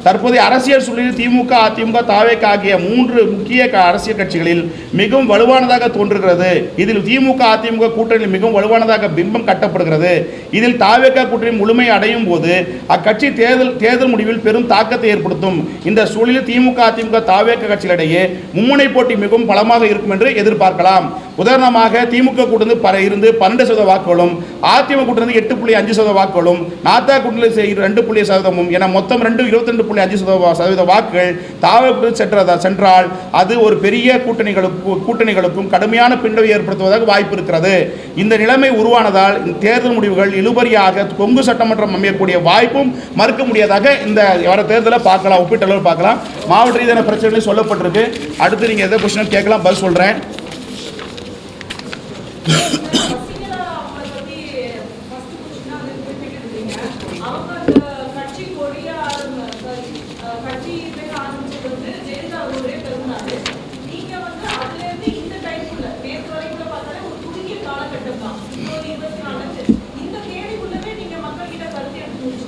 தற்போதைய அரசியல் சூழலில் திமுக, அதிமுக, தாவேக ஆகிய 3 முக்கிய அரசியல் கட்சிகளில் மிகவும் வலுவானதாக தோன்றுகிறது. இதில் திமுக, அதிமுக கூட்டணியில் மிகவும் வலுவானதாக பிம்பம் கட்டப்படுகிறது. இதில் தாவேக கூட்டணி முழுமை அடையும் போது அக்கட்சி தேர்தல் முடிவில் பெரும் தாக்கத்தை ஏற்படுத்தும். இந்த சூழலில் திமுக, அதிமுக, தாவேக கட்சிகளிடையே மும்முனை போட்டி மிகவும் பலமாக இருக்கும் என்று எதிர்பார்க்கலாம். உதாரணமாக திமுக கூட்டணி இருந்து 12% வாக்குகளும், அதிமுக கூட்டணி 8.5% வாக்குகளும், நாத்தா கூட்டணி 2% என மொத்தம் 22.5% வாக்குகள் தாவேக சென்றால் அது ஒரு பெரிய கூட்டணிகளுக்கும் கடுமையான பின்னடைவை ஏற்படுத்துவதாக வாய்ப்பு இருக்கிறது. இந்த நிலைமை உருவானதால் தேர்தல் முடிவுகள் இழுபறியாக கொங்கு சட்டமன்றம் அமையக்கூடிய வாய்ப்பும் மறுக்க முடியாதாக இந்த வர தேர்தலை பார்க்கலாம், ஒப்பீட்டளவில் பார்க்கலாம். மாவட்ட ரீதியான பிரச்சனைகள் சொல்லப்பட்டிருக்கு. அடுத்து நீங்கள் எதை கொஸ்டின் கேட்கலாம், பதில் சொல்கிறேன்.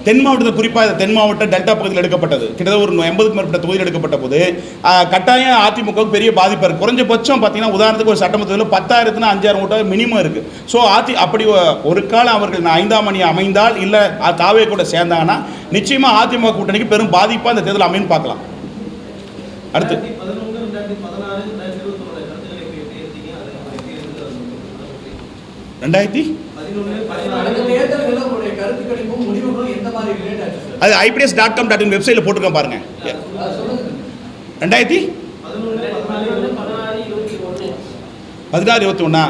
தென் மாவட்டத்தில் குறிப்பாக தென் மாவட்ட டெல்டா பகுதியில் எடுக்கப்பட்டது கிட்டத்தட்ட ஒரு 80க்கும் மேற்பட்ட தொகுதியில் எடுக்கப்பட்ட போது கட்டாயம் அதிமுகவுக்கு பெரிய பாதிப்பு இருக்குது. குறைஞ்சபட்சம் பார்த்தீங்கன்னா உதாரணத்துக்கு ஒரு சட்டமன்றத்தில் 10,000 5,000 ஓட்டாக மினிமம் இருக்குது. ஸோ அப்படி ஒரு காலம் அவர்கள் 5ஆம் அணி அமைந்தால் இல்லை தாவே கூட சேர்ந்தாங்கன்னா நிச்சயமாக அதிமுக கூட்டணிக்கு பெரும் பாதிப்பாக இந்த தேர்தல் அமைன்னு பார்க்கலாம். அடுத்து 2000 அது IPDS.com.in வெப்சைட்டில் போட்டிருக்கேன் பாருங்க. 2016-21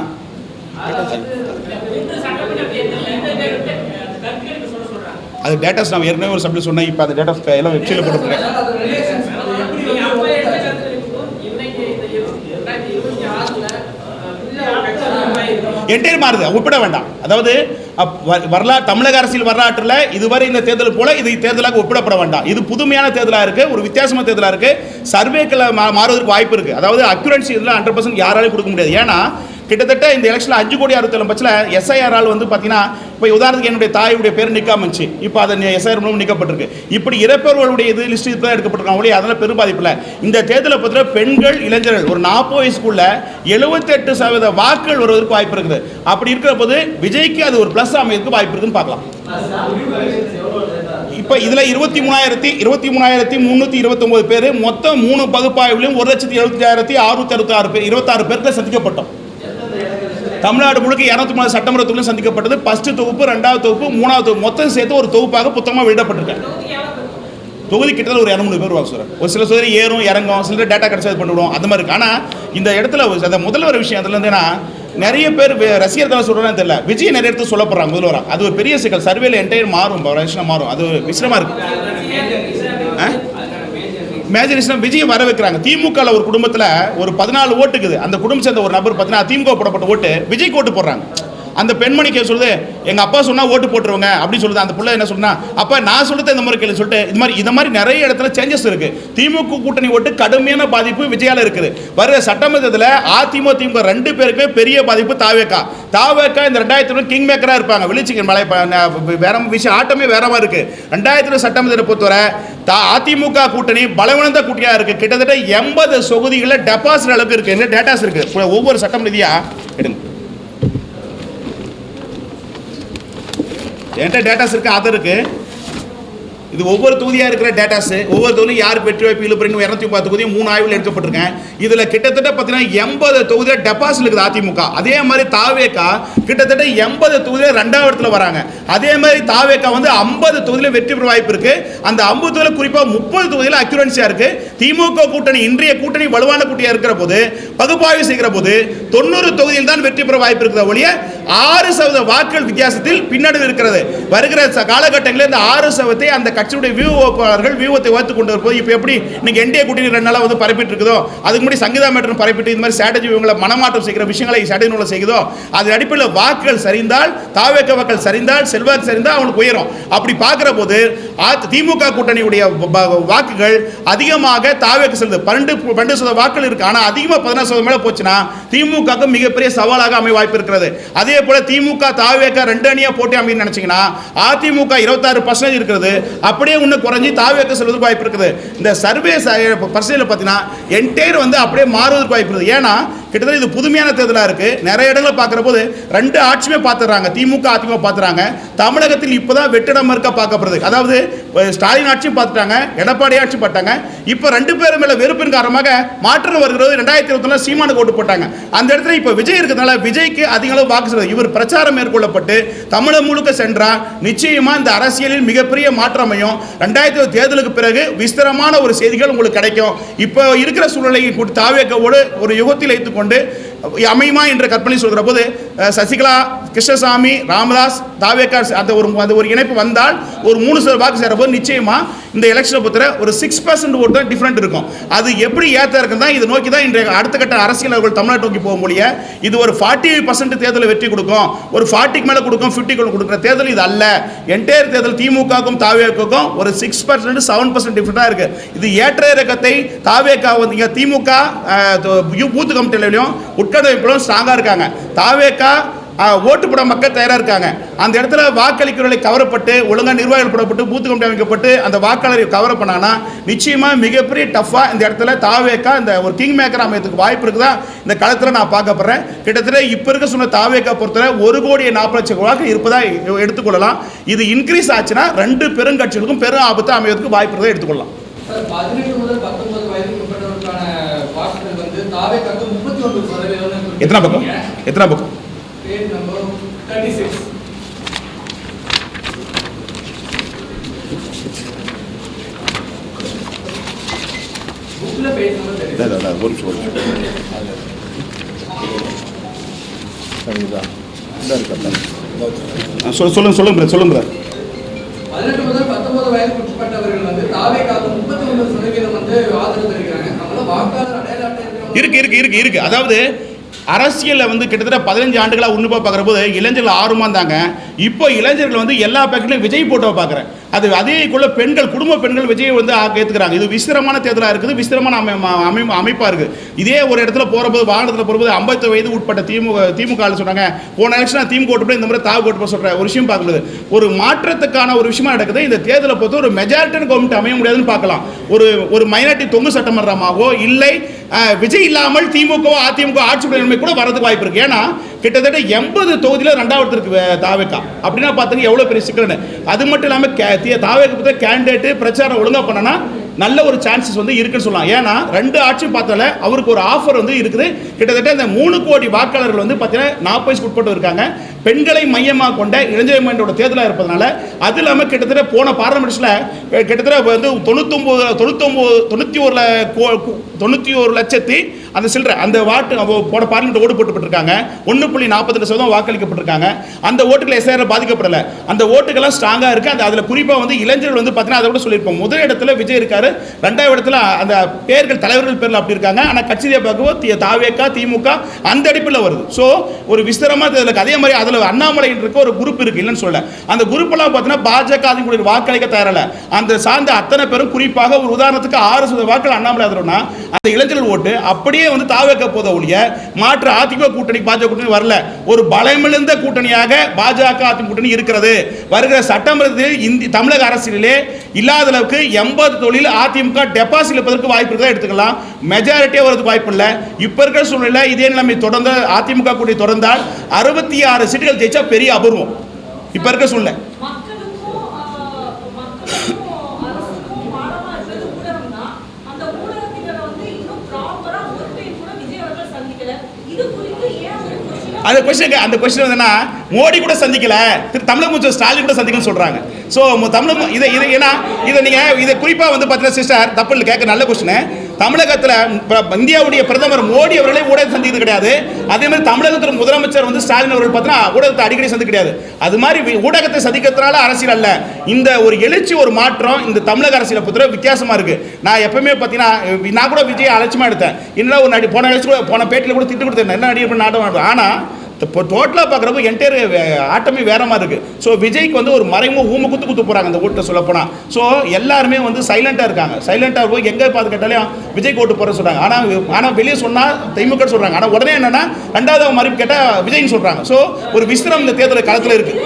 அது டேட்டாஸ் நான் ஏற்கனவே ஒரு சப்ஜெக்ட் சொன்னேன். இப்போ அந்த டேட்டாஸ் எல்லாம் வெப்சைட்டில் போட்டுருக்கேன். என்டையர் மாறுது, ஒப்பிட வேண்டாம். அதாவது தமிழக அரசியல் வரலாற்றில் இதுவரை இந்த தேர்தல் போல இது தேர்தலாக ஒப்பிடப்பட வேண்டாம். இது புதுமையான தேர்தலாக இருக்குது, ஒரு வித்தியாசமான தேர்தலாக இருக்குது. சர்வேக்களை மாறுவதற்கு வாய்ப்பு இருக்குது. அதாவது அக்யூரன்சி இதில் 100% யாராலையும் கொடுக்க முடியாது. ஏன்னா கிட்டத்தட்ட இந்த எலெக்ஷனில் 5,67,00,000 எஸ்ஐஆரால் வந்து பார்த்தீங்கன்னா இப்போ உதாரணத்துக்கு என்னுடைய தாயுடைய பேர் நிற்காமச்சு, இப்போ அதை எஸ்ஐஆர் மூலம் நீக்கப்பட்டிருக்கு. இப்படி இறப்பவர்களுடைய இது லிஸ்ட் இப்போ தான் எடுக்கப்பட்டிருக்காங்க ஒழிய அதனால் பெரும் பாதிப்பில்லை. இந்த தேர்தலை பொறுத்தவரை பெண்கள் இளைஞர்கள் ஒரு 40 வயசுக்குள்ள 78% வாக்குகள் வருவதற்கு வாய்ப்பு இருக்குது. அப்படி இருக்கிற போது விஜய்க்கு அது ஒரு ப்ளஸ் அமையதுக்கு வாய்ப்பு இருக்குன்னு பார்க்கலாம். இப்போ இதில் 23,329 பேர் மொத்தம் 3 பகுப்பாய்வுலையும் 1,75,666 பேர் 26 பேருக்கு சந்திக்கப்பட்டோம். தமிழ்நாடு முழுக்க 203 சட்டமன்ற தொகுதியிலும் சந்திக்கப்பட்டது. ஃபர்ஸ்ட் தொகுப்பு, 2வது தொகுப்பு, 3வது தொகுப்பு மொத்தம் சேர்த்து ஒரு தொகுப்பாக புத்தகமாக வெளியிடப்பட்டிருக்கேன். தொகுதி கிட்டத்தட்ட ஒரு 200 பேர் வாங்க சார். ஒரு சில சோதரி ஏறும் இறங்கும், சில டேட்டா கிடைச்சது பண்ணிவிடுவோம், அந்த மாதிரி இருக்குது. ஆனால் இந்த இடத்துல அந்த முதல்ல ஒரு விஷயம் அதில் இருந்தேன்னா நிறைய பேர் ரசிகர்கள் சொல்கிறான்னு தெரியல, விஜய் நிறைய இடத்துல சொல்லப்படுறாங்க முதல்வராக. அது ஒரு பெரிய சிக்கல். சர்வேல என்டையர் மாறும், மாறும். அது ஒரு விஷயமா இருக்குது. மேஜர் இஷ்டம் விஜய் வர வைக்கிறாங்க. திமுக ஒரு குடும்பத்தில் ஒரு 14 ஓட்டுக்குது. அந்த குடும்பம் சேர்ந்த ஒரு நபர் பார்த்தீங்கன்னா திமுக போடப்பட்ட ஓட்டு விஜய்க்கு ஓட்டு போடுறாங்க. அந்த பெண்மணிக்கு சொல்லுது, எங்கள் அப்பா சொன்னால் ஓட்டு போட்டுருவாங்க அப்படின்னு சொல்லுது. அந்த பிள்ளை என்ன சொன்னா, அப்போ நான் சொல்லுறது இந்த மாதிரி கேள்வி சொல்லிட்டு இந்த மாதிரி நிறைய இடத்துல சேஞ்சஸ் இருக்குது. திமுக கூட்டணி ஓட்டு கடுமையான பாதிப்பு விஜயால இருக்குது. வர சட்டமன்றத்தில் அதிமுக திமுக 2 பேருக்கு பெரிய பாதிப்பு தாவேக்கா இந்த 2000 கிங் மேக்கராக இருப்பாங்க. வெளிச்சிக்கன் மலை வேற விஷயம், ஆட்டமே வேற மாதிரி இருக்குது. 2000 சட்டமன்றத்தை பொறுத்தவரை அதிமுக கூட்டணி பலவீனந்த கூட்டணியாக இருக்குது. கிட்டத்தட்ட 80 தொகுதிகளில் டெபாசிட் அளவுக்கு இருக்குது. டேட்டாஸ் இருக்குது. ஒவ்வொரு சட்டம் ரீதியாக எடுங்க, என்கிட்ட டேட்டாஸ் இருக்குது, ஆதர் இருக்குது. இது ஒவ்வொரு தொகுதியாக இருக்கிற டேட்டாஸ். ஒவ்வொரு தொகுதியும் யார் வெற்றி வாய்ப்பு இழுப்புறீங்க 230 தொகுதியும் 3 ஆய்வில் எடுக்கப்பட்டிருக்கேன். இதில் கிட்டத்தட்ட பார்த்தீங்கன்னா 80 தொகுதியில் டெபாசிட் இருக்குது அதிமுக. அதே மாதிரி தாவேக்கா கிட்டத்தட்ட 80 தொகுதியில் 2வது இடத்துல வராங்க. அதே மாதிரி தாவேக்கா வந்து 50 தொகுதியில் வெற்றி பெற வாய்ப்பு இருக்குது. அந்த 50 தொகுதியில் குறிப்பாக 30 தொகுதியில் அக்யூரன்சியாக இருக்குது. திமுக கூட்டணி இன்றைய கூட்டணி வலுவான கூட்டணியாக இருக்கிற போது பகுப்பாய்வு செய்கிற போது 90 தொகுதியில் தான் வெற்றி பெற வாய்ப்பு இருக்கிற ஒழிய 6% வாக்குகள் வித்தியாசத்தில் பின்னடைவு இருக்கிறது. வருகிற காலகட்டங்களில் இந்த 6% அந்த கட்சியுடைய வியூகத்தை வைத்துக் கொண்டு வரும்போது இப்போ எப்படி இன்னைக்கு என்டிஏ கூட்டணி 2 நாளாக வந்து பரப்பிட்டு இருக்குதோ, அதுக்கு முன்னாடி சங்கீதா மேட்டர் பரப்பிட்டு இந்த மாதிரி ஸ்ட்ராட்டஜி இவங்களை மனமாற்றம் செய்கிற விஷயங்களை ஸ்ட்ராட்டஜி செய்யுதோ, அது அடிப்படையில் வாக்குகள் சரிந்தால், தாவேக்க வாக்குகள் சரிந்தால், செல்வாக்கு சரிந்தால் அவங்களுக்கு உயரும். அப்படி பார்க்கிற போது திமுக கூட்டணியுடைய வாக்குகள் அதிகமாக தாவேக்கு செல்லுது. 12% வாக்குகள் இருக்கு. ஆனால் அதிகமாக 16% மேலே போச்சுன்னா திமுக மிகப்பெரிய சவாலாக அமைய வாய்ப்பு இருக்கிறது. அதே போல திமுக தாவேக்க 2 அணியா போட்டி அமைன்னு நினைச்சீங்கன்னா அதிமுக 26% இருக்கிறது. அப்படியே இன்னும் குறைஞ்சி தாவேக்க செல்வதற்கு வாய்ப்பு இருக்குது. இந்த சர்வே பர்சன்டேஜ் பார்த்தீங்கன்னா என்டையர் வந்து அப்படியே மாறுவதற்கு வாய்ப்பு இருக்குது. ஏன்னா கிட்டத்தட்ட இது புதுமையான தேர்தலாக இருக்குது. நிறைய இடங்களில் பார்க்குற போது 2 ஆட்சியுமே பார்த்துறாங்க. திமுக அதிமுக பார்த்துறாங்க. தமிழகத்தில் இப்போ தான் வெற்றிடம் இருக்க பார்க்கப்படுது. அதாவது ஸ்டாலின் ஆட்சியும் பார்த்துட்டாங்க, எடப்பாடி ஆட்சி பார்த்தாங்க. இப்போ 2 பேரும் மேலே வெறுப்பின் காரணமாக மாற்றம் வருகிறது. 2021 சீமானுக்கு ஓட்டு போட்டாங்க. அந்த இடத்துல இப்போ விஜய் இருக்கிறதுனால விஜய்க்கு அதிக அளவு வாக்கு செல்வது. இவர் பிரச்சாரம் மேற்கொள்ளப்பட்டு தமிழகம் முழுக்க சென்றால் நிச்சயமாக இந்த அரசியலில் மிகப்பெரிய மாற்றம் அமையும். 2020 தேர்தலுக்கு பிறகு விஸ்தரமான ஒரு செய்திகள் உங்களுக்கு கிடைக்கும். இப்போ இருக்கிற சூழ்நிலையை தாவேக்கவோடு ஒரு யுகத்தில் வைத்துக்கொண்டு அமையுமா என்ற கற்பனை சொல்கிற போது சசிகலா, கிருஷ்ணசாமி, ராமதாஸ், தாவேக்கா அந்த ஒரு இணைப்பு வந்தால் ஒரு 3% வாக்கு சேர போது நிச்சயமா இந்த எலெக்ஷனை பொறுத்தவரை ஒரு 6% ஓட்டு தான் டிஃப்ரெண்ட் இருக்கும். அது எப்படி ஏற்ற இருக்குன்னா இதை நோக்கி தான் இன்றைய அடுத்த கட்ட அரசியல் அவர்கள் தமிழ்நாட்டு நோக்கி போக முடிய இது ஒரு 40% தேர்தலை வெற்றி கொடுக்கும், ஒரு 40க்கு மேலே கொடுக்கும், 50க்கு கொடுக்குற தேர்தல் இது அல்ல. என்டையர் தேர்தல் திமுகவுக்கும் தாவேக்காவுக்கும் ஒரு 6% 7% டிஃப்ரெண்டாக இருக்கு. இது ஏற்ற இறக்கத்தை தாவேக்கா வந்து திமுக பூத்து கமிட்டிலையும் உட்கட்டமைப்பிலும் ஸ்ட்ராங்காக இருக்காங்க. தாவேக்கா ஓட்டு போட மக்கள் தயாராக இருக்காங்க. அந்த இடத்துல வாக்களிக்கிறவர்களை கவரப்பட்டு ஒழுங்காக நிர்வாகிகள் போடப்பட்டு பூத்து கமிட்டி அமைக்கப்பட்டு அந்த வாக்காளரை கவர் பண்ணாங்கன்னா நிச்சயமாக மிகப்பெரிய டஃப்பாக இந்த இடத்துல தாவேக்கா இந்த ஒரு கிங் மேக்கர் அமையத்துக்கு வாய்ப்பு இருக்குதா இந்த களத்தில் நான் பார்க்கப்படுறேன். கிட்டத்தட்ட இப்போ இருக்க சொன்ன தாவேக்கா பொறுத்தவரை 1,40,00,000 வாக்கு இருப்பதாக எடுத்துக்கொள்ளலாம். இது இன்க்ரீஸ் ஆச்சுன்னா 2 பெருங்கட்சிகளுக்கும் பெரும் ஆபத்து அமைவதற்கு வாய்ப்பு இருக்கதை எடுத்துக்கொள்ளலாம். 18 முதல் 19 வயதுக்கு உட்பட்டவருக்கான வாக்குகள் வந்து தாவேக்காக்கு 39%. எத்தனை பக்கம் பேஜ் நம்பர் 36. புக்ல பேஜ் நம்பர் 36. சொல்லுங்க. 18 முதல் 19 வயதுக்கு உட்பட்டவர்கள் வந்து தாவேக்காக்கு 39% வந்து ஆதரவு தெரிவிக்கிறாங்க. அதனால வாக்காளர் அடையாள அட்டை இருக்கு. அதாவது அரசியலில் வந்து கிட்டத்தட்ட 15 ஆண்டுகளாக உன்னிப்பாக பார்க்குற போது இளைஞர்கள் ஆர்வமாக இருந்தாங்க. இப்போ இளைஞர்கள் வந்து எல்லா பேக்கெட்லையும் விஜய் போட்டோவை பார்க்குறேன். அதேக்குள்ள பெண்கள், குடும்ப பெண்கள் விஜயை வந்து ஏற்றுக்கிறாங்க. இது விசித்திரமான தேர்தலாக இருக்குது, விசித்திரமான அமைப்பாக இருக்குது. இதே ஒரு இடத்துல போகிறபோது, வாகனத்தில் போகிறபோது 50 வயது உட்பட்ட திமுக சொன்னாங்க, போன எலெக்ஷன் திமுக ஓட்டு இந்த மாதிரி தாவு ஓட்டு சொல்கிற ஒரு விஷயம் பார்க்கறது ஒரு மாற்றத்துக்கான ஒரு விஷயமா நடக்குது. இந்த தேர்தலை பொறுத்த ஒரு மெஜாரிட்டி கவர்மெண்ட் அமைய முடியாதுன்னு பார்க்கலாம். ஒரு மைனாரிட்டி தொங்கு சட்டமன்றமாகவோ இல்லை விஜய் இல்லாமல் திமுக அதிமுக ஆட்சி நிலைமை கூட வரதுக்கு வாய்ப்பு இருக்கு. ஏன்னா கிட்டத்தட்ட 80 தொகுதியில் 2வது இருக்கு தாவேக்கா. அப்படின்னா பார்த்துங்க எவ்வளோ பெரிய சிக்கல்னு. அது மட்டும் இல்லாமல் தாவேக்கா பற்றி கேண்டிடேட்டு பிரச்சாரம் ஒழுங்காக பண்ணனா நல்ல ஒரு சான்சஸ் வந்து இருக்குன்னு சொல்லலாம். ஏன்னா 2 ஆட்சி பார்த்தால அவருக்கு ஒரு ஆஃபர் வந்து இருக்குது. கிட்டத்தட்ட இந்த 3 கோடி வாக்காளர்கள் வந்து பார்த்தீங்கன்னா 40 வயசுக்கு உட்பட்டு இருக்காங்க. பெண்களை மையமாக கொண்ட இளைஞர் மைண்டோட தேர்தலாக இருப்பதனால அது இல்லாமல் கிட்டத்தட்ட போன பார்லமெண்ட்ஸில் கிட்டத்தட்ட வந்து 91 லட்சத்தி அந்த சில்லற அந்த வாட்டு போன பார்லிமெண்ட் ஓட்டு போட்டுப்பட்டிருக்காங்க. 1.42% வாக்களிக்கப்பட்டிருக்காங்க. அந்த ஓட்டுகள் எஸ்ஐஆர் பாதிக்கப்படலை. அந்த ஓட்டுகள்லாம் ஸ்ட்ராங்காக இருக்குது. அதில் குறிப்பாக வந்து இளைஞர்கள் வந்து பார்த்தீங்கன்னா அதை விட சொல்லியிருப்போம். முதல் இடத்துல விஜய் இருக்காரு, 2வது இடத்துல அந்த பேர்கள் தலைவர்கள் பேரில் அப்படி இருக்காங்க. ஆனால் கட்சியை பார்க்கவும் தாவேக்கா திமுக அந்த அடிப்பில் வருது. ஸோ ஒரு விஸ்தரமாக தேர்தலுக்கு அதே மாதிரி அதில் அண்ணாமலை இருக்க ஒரு குரூப் இருக்கு, இல்லைன்னு சொல்ல. அந்த குரூப்பெல்லாம் பார்த்தீங்கன்னா பாஜக அதிமுக வாக்களிக்க தயாரில்ல. அந்த சார்ந்த அத்தனை பேரும் குறிப்பாக ஒரு உதாரணத்துக்கு 6% வாக்கள் அண்ணாமலை ஆதரவுனா அந்த இளைஞர்கள் ஓட்டு அப்படியே வந்து தாவேக்க போத ஒழிய மாற்று அதிமுக கூட்டணி பாஜக கூட்டணி வரல. ஒரு பலமிழந்த கூட்டணியாக பாஜக அதிமுக கூட்டணி இருக்கிறது. வருகிற சட்டமன்றத்தில் தமிழக அரசியலிலே இல்லாத அளவுக்கு 80 தொழில் அதிமுக டெபாசிட் இருப்பதற்கு வாய்ப்பு இருக்கா எடுத்துக்கலாம். மெஜாரிட்டியாக வரதுக்கு வாய்ப்பு இல்லை. இப்போ இருக்கிற சூழ்நிலை இதே நிலைமை தொடர்ந்து அதிமுக கூட்டணி தொடர்ந்தால் 66 சீட்டுகள் ஜெயிச்சா பெரிய அபூர்வம். இப்போ இருக்க சூழ்நிலை அந்த கொஸ்டின் என்னன்னா மோடி கூட சந்திக்கல, தமிழக முதல்வர் ஸ்டாலின் கூட சந்திக்கல சொல்றாங்க. ஸோ தமிழக இதை நீங்க இதை குறிப்பா வந்து பார்த்தீங்கன்னா சிஸ்டர் தப்பு இல்லை, கேட்க நல்ல கொஸ்டின். தமிழகத்தில் இந்தியாவுடைய பிரதமர் மோடி அவர்களே ஊடகத்தை சந்திக்கிறது கிடையாது. அதே மாதிரி தமிழகத்தில் முதலமைச்சர் வந்து ஸ்டாலின் அவர்கள் பார்த்தீங்கன்னா ஊடகத்தை அடிக்கடி சந்திக்க கிடையாது. அது மாதிரி ஊடகத்தை சந்திக்கிறதுனால அரசியல் அல்ல. இந்த ஒரு எழுச்சி ஒரு மாற்றம் இந்த தமிழக அரசியலை பொறுத்த வித்தியாசமா இருக்கு. நான் எப்பவுமே பார்த்தீங்கன்னா நான் கூட விஜய் அலட்சியமா எடுத்தேன். இன்னும் ஒரு போன பேட்டியில் கூட திட்டு கொடுத்தேன், என்ன நடிகர் நாட்டம் ஆடுவேன். ஆனால் இப்போ டோட்டலாக பார்க்குறப்போ என்டையர் ஆட்டமே வேற மாதிரி இருக்குது. ஸோ விஜய்க்கு வந்து ஒரு மறைமுக ஊமை குத்து போகிறாங்க அந்த ஓட்டை சொல்ல போனால். ஸோ எல்லாருமே வந்து சைலண்ட்டாக இருக்காங்க. சைலண்ட்டாக போய் எங்கே பார்த்து கேட்டாலும் விஜய்க்கு ஓட்டு போகிறேன்னு சொல்கிறாங்க. ஆனால் வெளியே சொன்னால் திமுக சொல்கிறாங்க. ஆனால் உடனே என்னென்னா 2வது மறுப்பு கேட்டால் விஜய்னு சொல்கிறாங்க. ஸோ ஒரு விசித்திரம் இந்த தேர்தல் களத்தில் இருக்குது.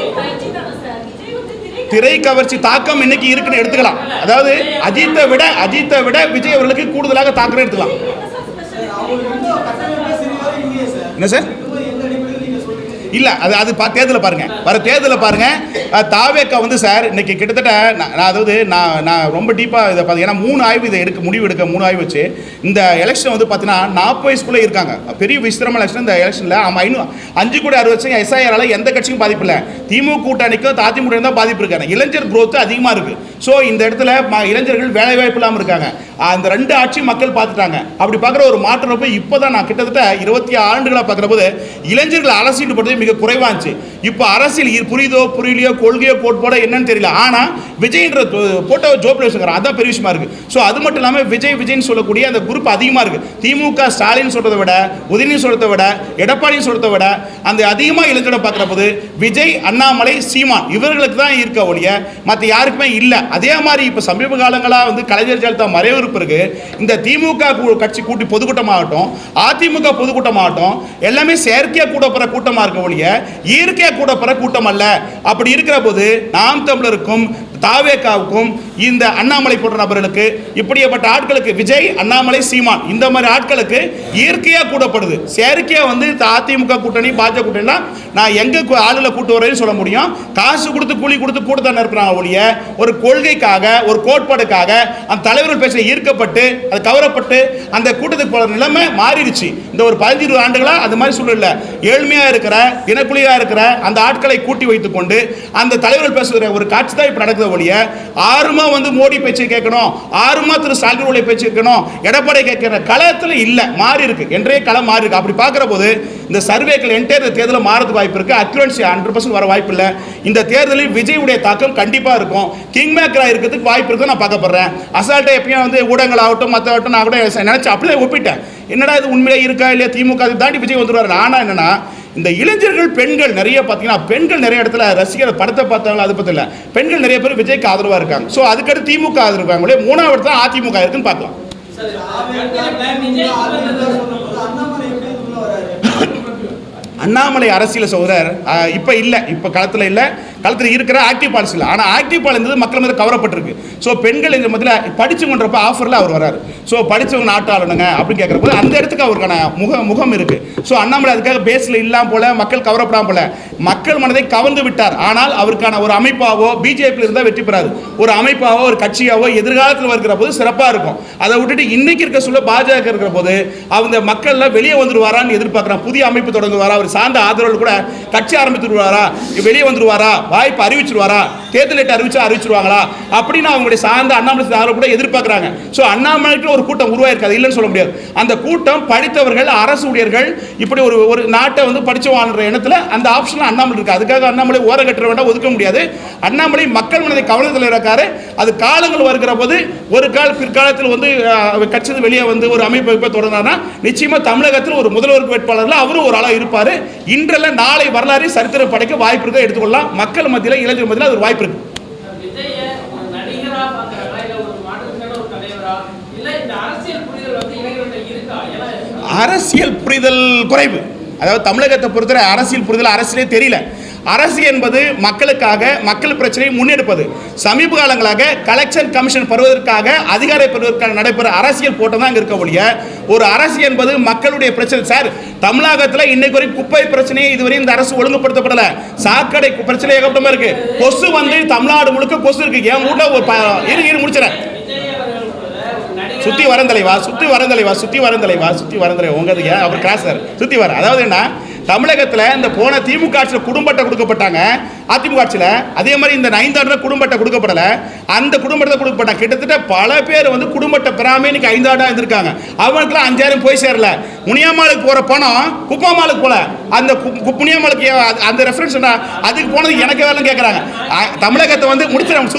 திரை கவர்ச்சி தாக்கம் இன்னைக்கு இருக்குன்னு எடுத்துக்கலாம். அதாவது அஜித்தை விட விஜய் அவர்களுக்கு கூடுதலாக தாக்கம் எடுத்துக்கலாம். என்ன சார்? இல்லை அது தேர்தலில் பாருங்கள், வர தேர்தலில் பாருங்கள். தாவேக்கா வந்து சார் இன்னைக்கு கிட்டத்தட்ட நான் ரொம்ப டீப்பாக இதை பார்த்து, ஏன்னா 3 ஆய்வு இதை முடிவு எடுக்க 3 ஆய்வு வச்சு இந்த எலெக்ஷன் வந்து பார்த்தீங்கன்னா 40 வயசுக்குள்ளே இருக்காங்க. பெரிய விசித்திரமான எலெக்ஷன் இந்த எலெக்ஷனில். 5 கோடி 60 லட்சம் எஸ்ஐஆரால் எந்த கட்சிக்கும் பாதிப்பு இல்லை. திமுக கூட்டணிக்கும் அதிமுக தான் பாதிப்பு இருக்காங்க. இளைஞர் குரோத் அதிகமாக இருக்குது. ஸோ இந்த இடத்துல இளைஞர்கள் வேலை வாய்ப்பு இல்லாமல் இருக்காங்க. அந்த 2 ஆட்சி மக்கள் பார்த்துட்டாங்க. அப்படி பார்க்குற ஒரு மாற்றம் போய் இப்போ தான் நான் கிட்டத்தட்ட 20 ஆண்டுகளாக பார்க்குற போது இளைஞர்கள் அரசியல் படுறது மிக குறைவாச்சு. இப்போ அரசியல் புரியலையோ கொள்கையோ கோட்பாடோ என்னன்னு தெரியல. ஆனால் விஜய்ன்ற போட்டோ ஜோப்ல வச்சுக்கிறான், அதான் பெரிய விஷயமா இருக்கு. ஸோ அது மட்டும் இல்லாமல் விஜய்னு சொல்லக்கூடிய அந்த குரூப் அதிகமாக இருக்கு. திமுக ஸ்டாலின் சொல்றதை விட, உதயநிதி சொல்றதை விட, எடப்பாடி சொல்றதை விட அந்த அதிகமாக இளைஞரை பார்க்குற போது விஜய், அண்ணாமலை, சீமான் இவர்களுக்கு தான் இருக்க ஒழிய மற்ற யாருக்குமே இல்லை. அதே மாதிரி இப்போ சமீப காலங்களாக வந்து கலைஞர் ஜெயலலிதா மறைவு இருக்கு. இந்த திமுக கட்சி கூட்டி பொதுக்கூட்டமாகட்டும், அதிமுக பொதுக்கூட்டமாகட்டும் எல்லாமே செயற்கையாக கூட போகிற கூட்டமாக இருக்க ஒழிய இயற்கையாக கூட போகிற கூட்டம் அல்ல. அப்படி இருக்கிற போது நாம் தமிழருக்கும் தாவேக்காவுக்கும் இந்த அண்ணாமலை போன்ற நபர்களுக்கு, இப்படிப்பட்ட ஆட்களுக்கு விஜய், அண்ணாமலை, சீமான் இந்த மாதிரி ஆட்களுக்கு இயற்கையாக கூடப்படுது. செயற்கையாக வந்து அதிமுக கூட்டணி பாஜக கூட்டணினா நான் எங்கே ஆளுல கூட்டு வரேன்னு சொல்ல முடியும். காசு கொடுத்து கூலி கொடுத்து கூட தானே இருக்கிறாங்க ஒழிய ஒரு கொள்கைக்காக ஒரு கோட்பாடுக்காக அந்த தலைவர்கள் பேச ஈர்க்கப்பட்டு அது கவரப்பட்டு அந்த கூட்டத்துக்கு போகிற நிலைமை மாறிடுச்சு. இந்த ஒரு 15-20 ஆண்டுகளாக அது மாதிரி சூழல்ல ஏழ்மையாக இருக்கிற தினக்குழியாக இருக்கிற அந்த ஆட்களை கூட்டி வைத்துக் கொண்டு அந்த தலைவர்கள் பேசுகிற ஒரு காட்சி தான் இப்போ நடக்குது ஒழிய ஆறுமா வந்து மோடி பேச்சை கேட்கணும், ஆறுமா திரு ஸ்டாலின் பேச்சு கேட்கணும், எடப்பாடி கேட்கிற களத்தில் இல்லை, மாறி இருக்கு. என்றே களம் மாறி இருக்கு. அப்படி பார்க்குற போது இந்த சர்வேக்கள் என்டையர் தேர்தலில் மாறதுக்கு வாய்ப்பு இருக்கு. அக்யூரன்சி 100% வர வாய்ப்பு இல்லை. இந்த தேர்தலில் விஜயுடைய தாக்கம் கண்டிப்பாக இருக்கும். கிங் மேக்கராக இருக்கிறதுக்கு வாய்ப்பு இருக்கு நான் பார்க்கப்படுறேன். அசால்ட்டை எப்பயும் வந்து ஊடகங்கள் ஆகட்டும் மற்ற ஆகட்டும் நான் கூட நினைச்சு அப்படியே ஒப்பிட்டேன். என்னடா இது உண்மையிலே இருக்கா இல்லையா, திமுக தாண்டி விஜய் வந்துடுவார். ஆனால் என்னன்னா இந்த இளைஞர்கள் பெண்கள் நிறைய பார்த்தீங்கன்னா பெண்கள் நிறைய இடத்துல ரசிகர் படத்தை பார்த்தாலும் அது பற்றி இல்லை, பெண்கள் நிறைய பேர் விஜய்க்கு ஆதரவாக இருக்காங்க. ஸோ அதுக்கடுத்து திமுக ஆதரவு இருக்காங்களே, மூணாவது இடத்துல அதிமுக இருக்குன்னு பார்க்கலாம். அண்ணாமலை அரசியல் சகோதரர் இப்போ இல்லை, இப்போ களத்தில் இல்லை, களத்தில் இருக்கிற ஆக்டிவ் பாலிசி இல்லை. ஆனால் ஆக்டிவ் பால் இருந்தது மக்கள் மீது கவரப்பட்டிருக்கு. ஸோ பெண்கள் எங்கள் மத்தியில் படிச்சுங்கன்றப்ப ஆஃபரில் அவர் வராரு. ஸோ படித்தவங்க நாட்டாளனுங்க அப்படின்னு கேட்குறப்போ அந்த இடத்துக்கு அவருக்கான முகம் இருக்குது. ஸோ அண்ணாமலை அதுக்காக பேஸில் இல்லாமல் போல, மக்கள் கவரப்படாமல் போல, மக்கள் மனதை கவர்ந்து விட்டார். ஆனால் அவருக்கான ஒரு அமைப்பாவோ பிஜேபியில் இருந்தால் வெற்றி பெறாது. ஒரு அமைப்பாவோ ஒரு கட்சியாவோ எதிர்காலத்தில் இருக்கிற போது சிறப்பாக இருக்கும். அதை விட்டுட்டு இன்னைக்கு இருக்க சொல்ல பாஜக இருக்கிற போது அவங்க மக்கள்லாம் வெளியே வந்துடுவாரான்னு எதிர்பார்க்குறான். புதிய அமைப்பு தொடங்குவாரா, அவர் சார்ந்த ஆதரவு கூட கட்சி ஆரம்பித்துடுவாரா, வெளியே வந்துடுவாரா, வாய்ப்பு அறிவிச்சிருவாரா, தேர்தல் அறிவிச்சிருவாங்களா அப்படின்னு அவங்களுடைய சார்ந்த அண்ணாமலை ஆதரவு கூட எதிர்பார்க்குறாங்க. ஸோ அண்ணாமலைக்கு ஒரு கூட்டம் உருவாயிருக்காது, இல்லைன்னு சொல்ல முடியாது. அந்த கூட்டம் படித்தவர்கள், அரசு ஊழியர்கள், இப்படி ஒரு நாட்டை வந்து படிச்சு வாழ்ற எண்ணத்தில் அந்த ஆப்ஷன் அண்ணாமலை இருக்கு. அதுக்காக அண்ணாமலை ஓரம் கட்ட வேண்டாம், ஒதுக்க முடியாது. அண்ணாமலை மக்கள் மனதை கவனத்தில் இருக்காரு. அது காலங்கள் வருகிற போது ஒரு பிற்காலத்தில் வந்து கட்சி வெளியே வந்து ஒரு அமைப்பு தொடர்ந்தாருன்னா நிச்சயமா தமிழகத்தில் ஒரு முதல்வர் வேட்பாளர்கள் அவரும் ஒரு ஆளாக இருப்பார். இன்றல்ல நாளை வரலாறு சரித்திரம் படைக்க வாய்ப்பு இருக்க எடுத்துக்கொள்ளலாம். மக்கள் மத்தியில், இளைஞர் மத்தியில் அது வாய்ப்பு இருக்கு. அரசியல் புரிதல் குறைவு. அதாவது தமிழகத்தை பொறுத்தவரை அரசியல் புரிதல் அரசியலே தெரியல. அரசு என்பது மக்களுக்காக, மக்கள் பிரச்சனையை முன்னெடுப்பது. சமீப காலங்களாக கலெக்ஷன் கமிஷன் பெறுவதற்காக, அதிகாரம் பெறுவதற்காக நடைபெற அரசியல் போட்டம் தான் இருக்க ஒழிய ஒரு அரசு என்பது மக்களுடைய பிரச்சனை. சார், தமிழகத்தில் இன்னைக்கு வரை குப்பை பிரச்சனையை இதுவரை இந்த அரசு ஒழுங்குபடுத்தப்படல. சாக்கடை பிரச்சனை ஏகப்பட்டமா இருக்கு. கொசு வந்து தமிழ்நாடு முழுக்க கொசு இருக்கு. என் வீட்டில் ஒரு முடிச்சிடறேன். சுத்தி வரந்தலைவா உங்க அவர் கிராசர் சுத்தி வர. அதாவது என்ன, தமிழகத்தில் இந்த போன திமுக ஆட்சியில் குடும்பத்தை கொடுக்கப்பட்டாங்க, அதிமுக ஆட்சியில் அதே மாதிரி இந்த 5 ஆண்டுல குடும்பத்தை கொடுக்கப்படல. அந்த குடும்பத்தை கொடுக்கப்பட்டாங்க. கிட்டத்தட்ட பல பேர் வந்து குடும்பத்தை பெறாம இன்னைக்கு 5 ஆண்டா இருந்திருக்காங்க. அவங்களுக்குலாம் 5000 போய் சேரல. முனியாமாலுக்கு போற பணம் குப்பாமாலுக்கு போல. அந்த புனியாமாலுக்கு அந்த ரெஃபரன்ஸ் அதுக்கு போனது எனக்கு வேலை கேட்கறாங்க. தமிழகத்தை வந்து முடிச்சிடறேன்.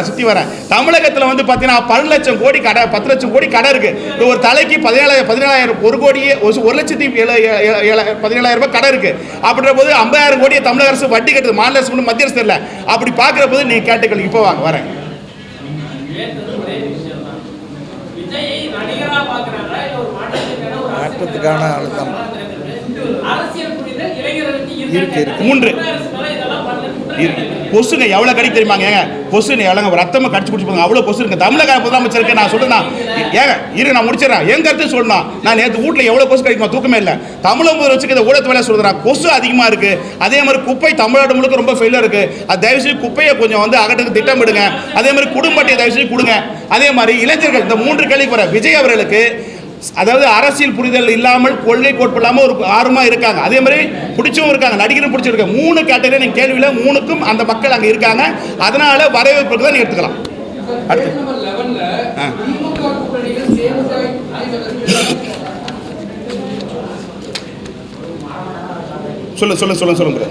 சுத்தி வர தமிழகத்தில் வந்து பார்த்தீங்கன்னா 12 லட்சம் கோடி கடை, 10 லட்சம் கோடி கடை இருக்கு. ஒரு தலைக்கு 17,000 1 கோடியே 1,17,000 ரூபாய் கடை இருக்கு. அப்படின்ற போது 50,000 கோடியை தமிழக அரசு வட்டி கட்டுது, மாநில அரசு மத்திய அரசு தெரியல. அப்படி பார்க்கிற போது நீங்க கேட்டுக்கள். இப்போ வாங்க வரேன். மாற்றத்துக்கான அழுத்தம் மூன்று கொசுங்க எவ்வளவு கடி தெரியுமாங்க? கொசு எவ்வளவு ரத்தமா கடிச்சு குடிச்சு அவ்வளவு கொசு இருக்கு. தமிழக முதலமைச்சருக்கு நான் சொல்றேன், நான் முடிச்சிடறேன். என் கருத்து சொல்லணும். நான் நேற்று வீட்டில் எவ்வளவு கொசு கிடைக்குமா, தூக்கமே இல்லை. தமிழக முதலமைச்சருக்கு இந்த ஊடகத்து வேலை சொல்றேன். கொசு அதிகமா இருக்கு. அதே மாதிரி குப்பை தமிழ்நாடு முழுக்க ரொம்ப ஃபெயிலாக இருக்கு. அது தயவுசெய்து குப்பையை கொஞ்சம் வந்து அகற்றுக்கு திட்டமிடுங்க. அதே மாதிரி குடும்பத்தை தயவுசெய்து கொடுங்க. அதே மாதிரி இளைஞர்கள், இந்த 3 கேள்விக்கு வர விஜய் அவர்களுக்கு அதாவது அரசியல் புரிதல் இல்லாமல், கொள்கை கோட்பு இல்லாமல் ஒரு ஆர்வமா இருக்காங்க. அதே மாதிரி பிடிச்சவங்க இருக்காங்க, நடிகரும் பிடிச்சிருக்காங்க. 3 கேட்டகரி நீங்க கேள்வியில 3க்கும் அந்த மக்கள் அங்க இருக்காங்க. அதனால வரவேற்பு தான் நீங்க எடுத்துக்கலாம். சொல்லுங்க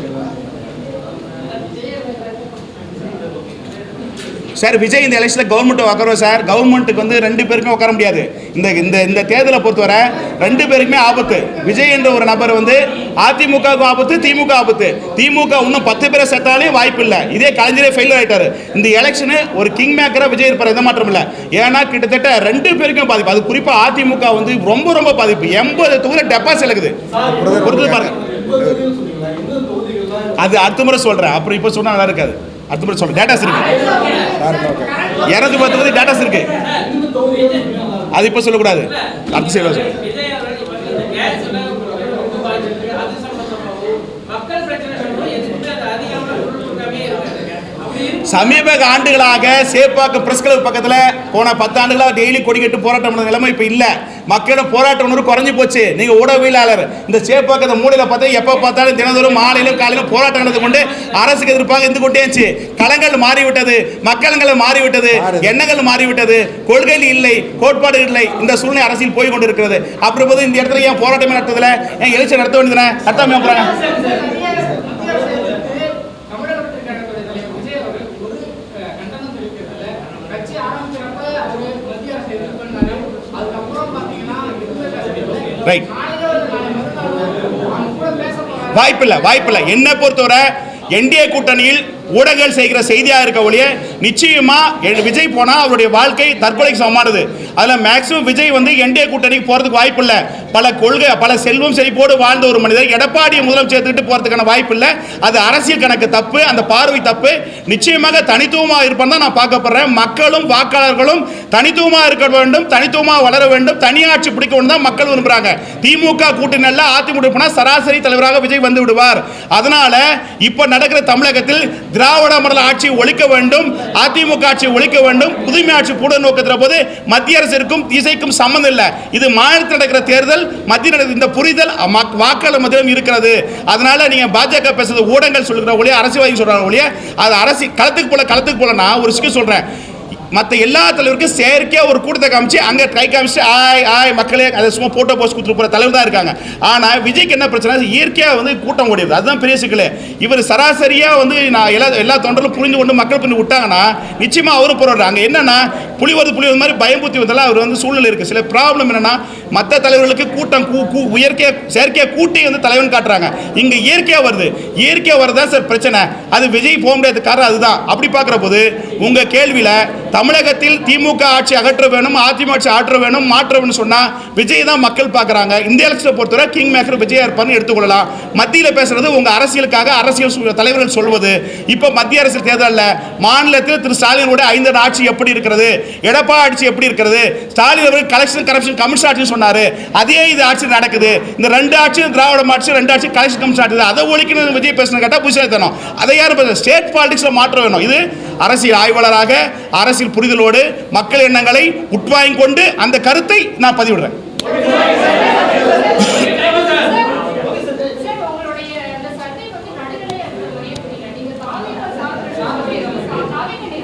சார். விஜய் இந்த எலெக்ஷனில் கவர்மெண்ட் உட்காருவோம் சார். கவர்மெண்ட்டுக்கு வந்து 2 பேருக்குமே உட்கார முடியாது. இந்த தேர்தலை பொறுத்தவரை 2 பேருக்குமே ஆபத்து. விஜய் என்ற ஒரு நபர் வந்து அதிமுகவுக்கு ஆபத்து, திமுக ஆபத்து. திமுக இன்னும் 10 பேரை சேர்த்தாலே வாய்ப்பு இல்லை. இதே கலைஞரே ஃபெயிலியர் ஆயிட்டாரு. இந்த எலெக்ஷனு ஒரு கிங் மேக்கரா விஜய் இருப்பார், எந்த மாற்றம் இல்லை. ஏன்னா கிட்டத்தட்ட 2 பேருக்கும் பாதிப்பு. அது குறிப்பாக அதிமுக வந்து ரொம்ப பாதிப்பு. 80 தொகுதியில் டெபாசிட் இருக்குது. பாருங்க, அது அடுத்த முறை சொல்றேன். அப்புறம் இப்போ சொன்னா நல்லா இருக்காது. அடுத்த முறை சொல்றேன். டேட்டாஸ் இருக்கு, 210 தொகுதி டேட்டாஸ் இருக்கு. அது இப்போ சொல்லக்கூடாது. அடுத்த செய்யலாம். சமீப ஆண்டுகளாக சேப்பாக்கம் பிரஸ் கிளப் பக்கத்தில் போன 10 ஆண்டுகளாக டெய்லி கொடி கட்டு போராட்டம் பண்ண நிலைமை இப்போ இல்லை. மக்களிடம் போராட்ட உணர்வு குறைஞ்சி போச்சு. நீங்கள் ஊடகவியலாளர் இந்த சேப்பாக்கத்தை மூலையில் பார்த்தா எப்போ பார்த்தாலும் தினந்தோறும் மாலையிலும் காலையிலும் போராட்டம் நடந்து கொண்டு அரசுக்கு எதிர்ப்பாக இருந்து கொண்டேச்சு. களங்கள் மாறிவிட்டது, மக்களங்கள் மாறிவிட்டது, எண்ணங்கள் மாறிவிட்டது, கொள்கைகள் இல்லை, கோட்பாடு இல்லை. இந்த சூழ்நிலை அரசியல் போய் கொண்டு இருக்கிறது. அப்படி போது இந்த இடத்துல ஏன் போராட்டமே நடத்துறதுல, ஏன் எழுச்சி நடத்த வேண்டியதுனே நடத்தாம போறாங்க. ரைட். வாய்ப்பில்லை. என்னை பொறுத்தவரை என்டிஏ கூட்டணியில் ஊடகங்கள் செய்கிற செய்தியா இருக்க ஒழிய நிச்சயமா விஜய் போனா அவருடைய வாழ்க்கை தற்கொலைக்கு சமமானது. அதுல மேக்சிமம் விஜய் வந்து என்டிஏ கூட்டணிக்கு போறதுக்கு வாய்ப்பு இல்ல. பல கொள்கை பல செல்வம் செழிப்போடு வாழ்ந்த ஒரு மனிதர் எடப்பாடியை முதலமைச்சர் போறதுக்கான வாய்ப்பு இல்ல. அது அரசியல் கணக்கு தப்பு, அந்த பார்வை தப்பு. நிச்சயமாக தனித்துவமா இருப்பேன் தான் நான் பார்க்கப்படுறேன். மக்களும் வாக்காளர்களும் தனித்துவமா இருக்க வேண்டும், தனித்துவமா வளர வேண்டும், தனியாட்சி பிடிக்க வேண்டும் தான் மக்கள் விரும்புறாங்க. திமுக கூட்டணி அல்ல, அதிமுக போனா சராசரி தலைவராக விஜய் வந்து விடுவார். அதனால இப்ப நடக்கிற தமிழகத்தில் திராவிட மாடல் ஆட்சியை ஒழிக்க வேண்டும், அதிமுக ஆட்சியை ஒழிக்க வேண்டும், புதுமை ஆட்சி கூட நோக்கத்திற போது மத்திய அரசிற்கும் இசைக்கும் சம்பந்தம் இல்லை. இது மாநிலத்தில் நடக்கிற தேர்தல், மத்திய இந்த புரிதல் வாக்காளர் மத்தியிலும் இருக்கிறது. அதனால நீங்க பாஜக பேசுறது ஊடகங்கள் சொல்லுகிற ஒழிய அரசியல்வாதி சொல்றாங்க ஒழிய அது அரசியல் களத்துக்கு போல நான் ஒரு விஷயம் சொல்றேன். மற்ற எல்லா தலைவருக்கும் செயற்கையாக ஒரு கூட்டத்தை காமிச்சு அங்கே கை காமிச்சு ஆய் மக்களே அதை சும்மா போட்டோ போஸ்ட் கொடுத்துட்டு போகிற தலைவர் தான் இருக்காங்க. ஆனால் விஜய்க்கு என்ன பிரச்சனை, இயற்கையாக வந்து கூட்டம் ஓடிடுது. அதுதான் பெரிய சிக்கல். இவர் சராசரியாக வந்து நான் எல்லா தொண்டர்களும் புரிந்து கொண்டு மக்கள் புரிந்து விட்டாங்கன்னா நிச்சயமாக அவரும் போராடுறாங்க. அங்கே என்னன்னா புலி வருது மாதிரி பயம்புத்தி வந்தாலும் அவர் வந்து சூழ்நிலை இருக்குது. சில ப்ராப்ளம் என்னன்னா மற்ற தலைவர்களுக்கு கூட்டம் இயற்கையாக செயற்கையாக கூட்டி வந்து தலைவன் காட்டுறாங்க. இங்கே இயற்கையாக வருது சார் பிரச்சனை. அது விஜய் போக முடியாத காரணம் அதுதான். அப்படி பார்க்குற போது உங்கள் கேள்வியில் தமிழகத்தில் திமுக ஆட்சி அகற்ற வேணும், அதிமுக ஆட்சி ஆற்ற வேணும், மாற்ற வேணும் சொன்னா விஜய் தான் மக்கள் பார்க்குறாங்க. இந்த எலெக்ஷனை பொறுத்தவரை கிங் மேக்கர் விஜயா இருப்பார்னு எடுத்துக்கொள்ளலாம். மத்தியில் பேசுறது உங்க அரசியலுக்காக அரசியல் தலைவர்கள் சொல்வது. இப்போ மத்திய அரசியல் தேர்தலில் மாநிலத்தில் திரு ஸ்டாலினுடைய 5 ஆட்சி எப்படி இருக்கிறது, எடப்பாடி ஆட்சி எப்படி இருக்கிறது, ஸ்டாலின் அவர்கள் கலெக்ஷன் கரப்ஷன் கமிஷன் ஆட்சி சொன்னாரு, அதே இது ஆட்சி நடக்குது. இந்த 2 ஆட்சி திராவிட ஆட்சி, 2 ஆட்சி கலெக்ஷன் கமிஷன் ஆட்சி, அதை ஒழிக்கணும் விஜய் பேசணும் கேட்டால் புதுசாக அதை யாரும் ஸ்டேட் பாலிடிக்ஸில் மாற்ற வேணும். இது அரசியல் ஆய்வாளராக அரசியல் புரிதலோடு மக்கள் எண்ணங்களை உட்வாங்கிக் கொண்டு அந்த கருத்தை நான் பதிவிடுறேன்.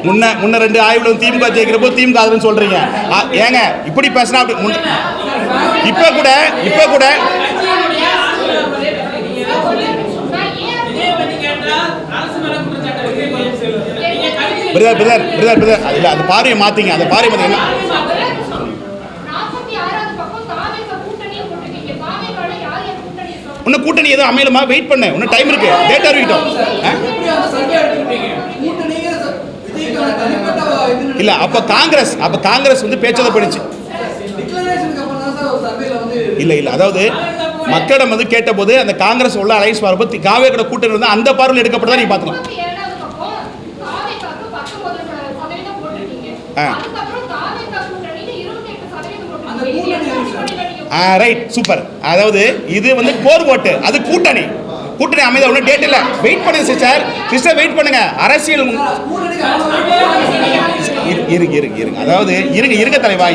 முன்ன 2 ஆய்வுல திமுக ஜெயிக்கிற போது திமுக அதுன்னு சொல்றீங்க. ஏங்க இப்படி பேசினா இப்ப கூட பிரதர் இல்ல அது பாருங்க மாத்தீங்க. அந்த பாருங்க மாத்தீங்க. இன்னும் கூட்டணி எதுவும் அமையலமா, வெயிட் பண்ண, இன்னும் டைம் இருக்கு, டேட் அறிவிட்டோம். இல்ல அப்ப காங்கிரஸ் வந்து பேச்சதை பண்ணிச்சு. இல்ல அதாவது மக்களிடம் வந்து கேட்ட போது அந்த காங்கிரஸ் உள்ள அலைன்ஸ் பார்ப்பது காவேரி கூட்டணி வந்து அந்த பார்வையில் எடுக்கப்பட்டதா நீங்க பாத்துக்கலாம். Right, super. அதாவது இது வந்து கோர் ஓட்டு, அது கூட்டணி அமைத ஒன்றும் டேட் இல்லை. வெயிட் பண்ணுங்க சிஸ்டர் வெயிட் பண்ணுங்க. அரசியல் இருங்க அதாவது இருங்க தலைவா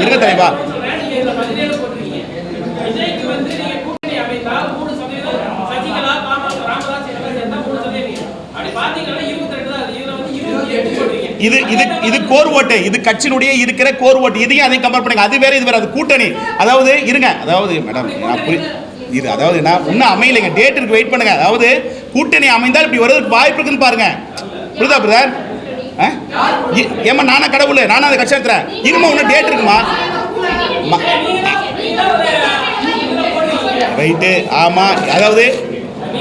இது கோர் ஓட்டு, இது கட்சியினுடைய இருக்கிற கோர் ஓட்டு. இதையும் அதையும் கம்பேர் பண்ணுங்க. அது வேற இது வேற, அது கூட்டணி. அதாவது இருங்க, அதாவது மேடம் இது அதாவது நான் இன்னும் அமையலைங்க, டேட் இருக்கு, வெயிட் பண்ணுங்க. அதாவது கூட்டணி அமைந்தால் இப்படி வருவதற்கு வாய்ப்பு இருக்குன்னு பாருங்க. புரியுதா பிரதர்? ஏமா நானா கடவுள், நானும் அந்த கட்சி நடத்துறேன். இருமா இன்னும் டேட் இருக்குமா? ரைட்டு, ஆமா. அதாவது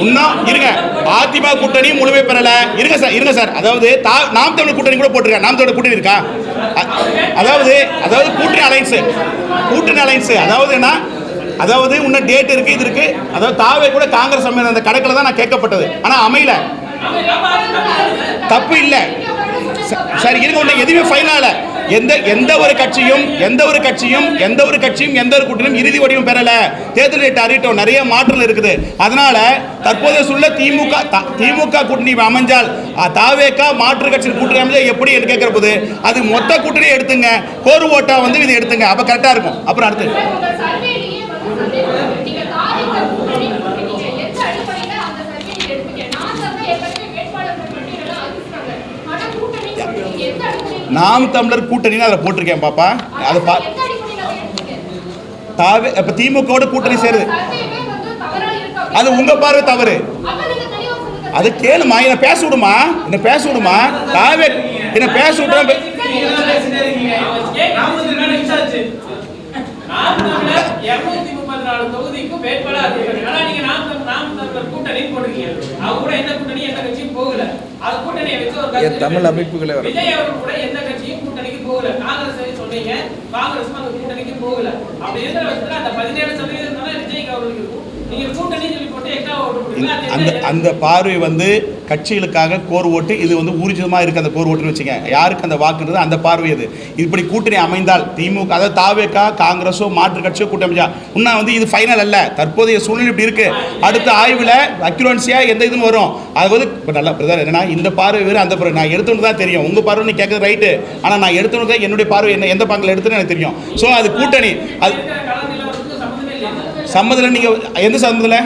இன்னும் இருங்க, அதிமுக கூட்டணி முழுமை பெறல. இருங்க சார். அதாவது நாம் தமிழர் கூட்டணி கூட போட்டிருக்கேன். நாம் தமிழர் கூட்டணி இருக்கா? அதாவது கூட்டணி அலைன்ஸ் அதாவது என்ன, அதாவது இன்னும் டேட் இருக்கு, இது இருக்கு. அதாவது தாவே கூட காங்கிரஸ் அமைந்த அந்த கணக்கில் தான் நான் கேட்கப்பட்டது. ஆனா அமையல, தப்பு இல்லை. சரி இருங்க, ஒன்று எதுவுமே ஃபைனல். எந்த ஒரு கட்சியும் எந்த ஒரு கூட்டணியும் இறுதி வடிவம் பெறல. தேர்தல் டேட் அறிவிட்டோம், நிறைய மாற்றங்கள் இருக்குது. அதனால தற்போதைய சூழல திமுக கூட்டணி அமைஞ்சால் தாவேகா மாற்று கட்சி கூட்டணி அமைஞ்சால் எப்படி கேட்கிற போது அது மொத்த கூட்டணி எடுத்துங்க, கோர் ஓட்டா வந்து இதை எடுத்துங்க, அப்ப கரெக்டா இருக்கும். அப்புறம் அடுத்து நாம் தமிழர் கூட்டணி அதில் போட்டிருக்கேன் பாப்பா. அது தாவே இப்ப திமுக கூட்டணி சேருது, அது உங்க பார்வை தவறு. அது கேளுமா, என்ன பேச விடுமா, தாவே என்ன பேச விடுறேன். தொகுதிக்கும் வேட்பாளர் இருக்காங்க. ஆனா நீங்க நாம் தமிழர் கூட்டணி போடுறீங்க. அவங்க கூட எந்த கூட்டணி எந்த கட்சியும் போகல. அது கூட்டணியை வச்சு ஒரு கட்சி தமிழ் அமைப்புகளே வர விஜய் அவர்கள் கூட எந்த கட்சியும் கூட்டணிக்கு போகல. காங்கிரஸ் சொன்னீங்க, காங்கிரஸும் அந்த கூட்டணிக்கு போகல. அப்படி இருக்கிற பட்சத்துல அந்த 17% தானே விஜய் அவர்களுக்கு இருக்கும். நீங்க கூட்டணி சொல்லி போட்டு எக்ஸ்ட்ரா ஓட்டு போடுறீங்க. அந்த பார்வை வந்து கட்சிகளுக்காக கோர் ஓட்டு, இது வந்து ஊர்ஜிதமாக இருக்குது அந்த கோர் ஓட்டுன்னு வச்சுங்க. யாருக்கு அந்த வாக்குன்றது அந்த பார்வை அது. இப்படி கூட்டணி அமைந்தால் திமுக, அதாவது தாவேகா, காங்கிரஸோ மாற்று கட்சியோ கூட்டணி அமைச்சா இன்னும் வந்து இது ஃபைனல் அல்ல. தற்போதைய சூழ்நிலை இப்படி இருக்கு. அடுத்த ஆய்வில் அக்யூரன்சியாக எந்த இதுன்னு வரும். அது வந்து இப்போ நல்லா பிரதர் என்னன்னா, இந்த பார்வை வேறு அந்த பார்வை நான் எடுத்துன்னு தான் தெரியும். உங்கள் பார்வை நீ கேட்குறது ரைட்டு, ஆனால் நான் எடுத்துன்னு தான் என்னுடைய பார்வை என்ன எந்த பங்கில் எடுத்துன்னு எனக்கு தெரியும். ஸோ அது கூட்டணி அது சம்மதில் நீங்கள் எந்த சம்மதில்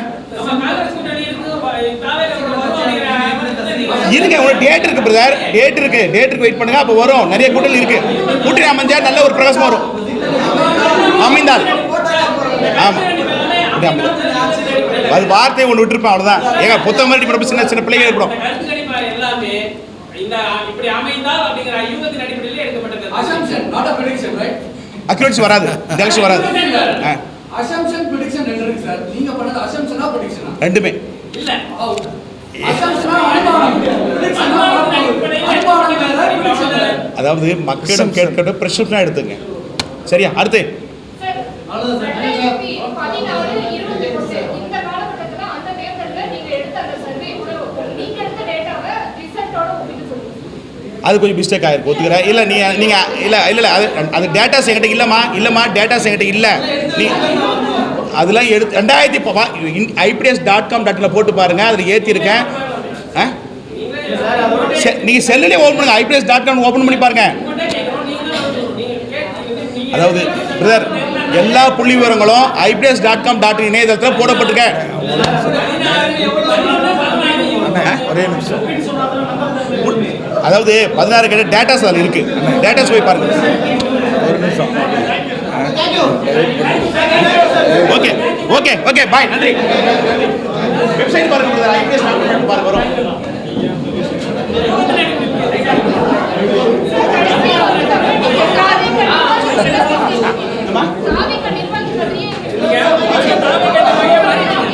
இருங்க, ஒரு டேட் இருக்கு பிரதர், டேட்டுக்கு வெயிட் பண்ணுங்க. அப்போ வரும், நிறைய கூட்டணி இருக்கு. கூட்டணி அமைஞ்சா நல்ல ஒரு பிரகாசம் வரும். அமைந்தால் ஆமாம், அது வார்த்தை ஒன்று விட்டுருப்பேன், அவ்வளோதான். ஏங்க புத்தகம் மாதிரி படிப்பு சின்ன சின்ன பிள்ளைங்க இருக்கணும். அக்யூரன்சி வராது, டெலக்ஷன் வராது. அசம்ப்ஷன் prediction ரெண்டு இருக்கு சார். நீங்க பண்ணது அசம்ப்ஷனா prediction-ஆ? ரெண்டுமே இல்ல. அதாவது மக்களிடம் கேட்கிற பிரஷர்னா எடுத்துங்க. சரியா? அடுத்து அது கொஞ்சம் மிஸ்டேக் ஆகிருக்கு, ஒத்துக்கிறேன். இல்லை நீங்கள் இல்லை அது டேட்டாஸ் என்கிட்ட இல்லைம்மா டேட்டாஸ் என்கிட்ட இல்லை. நீ அதெல்லாம் எடுத்து 2000 IPS.com.in போட்டு பாருங்கள், அதில் ஏற்றிருக்கேன். நீங்கள் செல்லுலேயே ஓப்பன் பண்ணுங்க, IPS.com ஓப்பன் பண்ணி பாருங்க. அதாவது பிரதர், எல்லா புள்ளி விவரங்களும் IPS.com.in இணையதளத்தில் போடப்பட்டிருக்க. ஒரே நிமிஷம். அதாவது 16 கேட்ட டேட்டாஸ் அதில் இருக்கு. டேட்டாஸ் போய் பாருங்க. ஒரு நிமிஷம். ஓகே பாய், நன்றி. வெப்சைட் பாருங்க, IPS.com பாருங்க வரும்.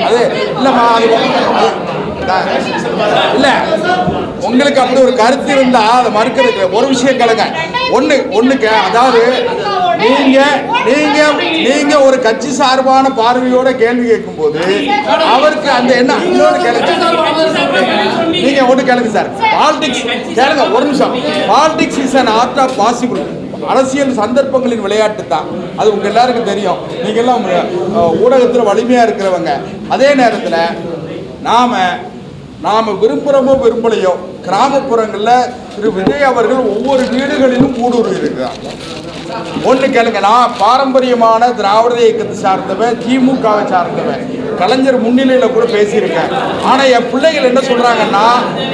அது இல்லைம்மா, இல்லை உங்களுக்கு அப்படி ஒரு கருத்து இருந்தா அதை மறுக்கிறது. ஒரு விஷயம் கேளுங்க, ஒண்ணுக்கு அதாவது நீங்க ஒரு கட்சி சார்பான பார்வையோட கேள்வி கேட்கும் போது அவருக்கு அந்த என்ன இன்னொரு கேளுங்க. நீங்க ஒண்ணு கேளுங்க சார், பாலிடிக்ஸ் கேளுங்க ஒரு நிமிஷம். Politics is an art of possible. அரசியல் சந்தர்ப்பங்களின் விளையாட்டு தான், அது உங்க எல்லாருக்கும் தெரியும். நீங்க எல்லாம் ஊடகத்தில் வலிமையா இருக்கிறவங்க. அதே நேரத்தில் நாம விரும்புகிறோமோ விரும்பலையோ, கிராமப்புறங்களில் திரு விஜய் அவர்கள் ஒவ்வொரு வீடுகளிலும் ஊடுருவி இருக்கிறார். ஒன்று கேளுங்க, நான் பாரம்பரியமான திராவிட இயக்கத்தை சார்ந்தவன், திமுகவை சார்ந்தவன், கலைஞர் முன்னிலையில் கூட பேசியிருக்கேன். ஆனால் என் பிள்ளைகள் என்ன சொல்றாங்கன்னா,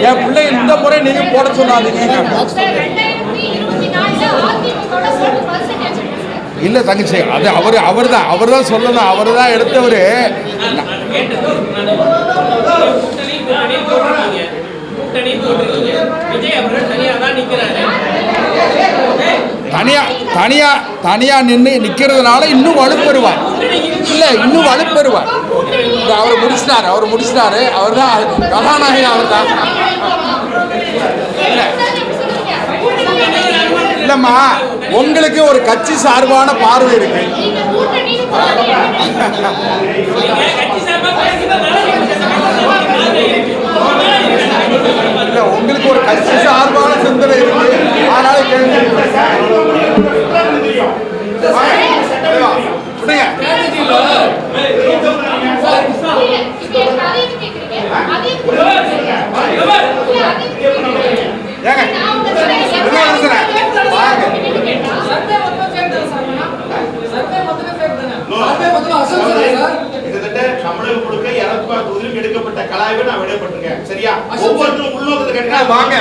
என் பிள்ளைகள் இந்த முறை நீங்க போட சொன்னாதீங்க. இல்லை தங்கச்சி, அது அவர் தான் சொல்லணும், அவர் தான் எடுத்தவர். தனியா நின்று நிக்கிறதுனால இன்னும் வலுப்பெறுவார். இல்ல இன்னும் வலுப்பெறுவார். அவர் முடிச்சிட்டாரு. அவர் தான் கதாநாயகன். அவர் தான். இல்லம்மா, உங்களுக்கு ஒரு கட்சி சார்பான பார்வை இருக்கு. இல்ல உங்களுக்கு ஒரு கட்சி சார்பான சிந்தனை இருக்கு. அதனால எடுக்கப்பட்ட கலாய்வு நான் விடப்பட்டிருக்கேன். சரியா? ஒவ்வொருத்தரும் உள்நோக்கத்தை கேட்டீங்கன்னா வாங்க.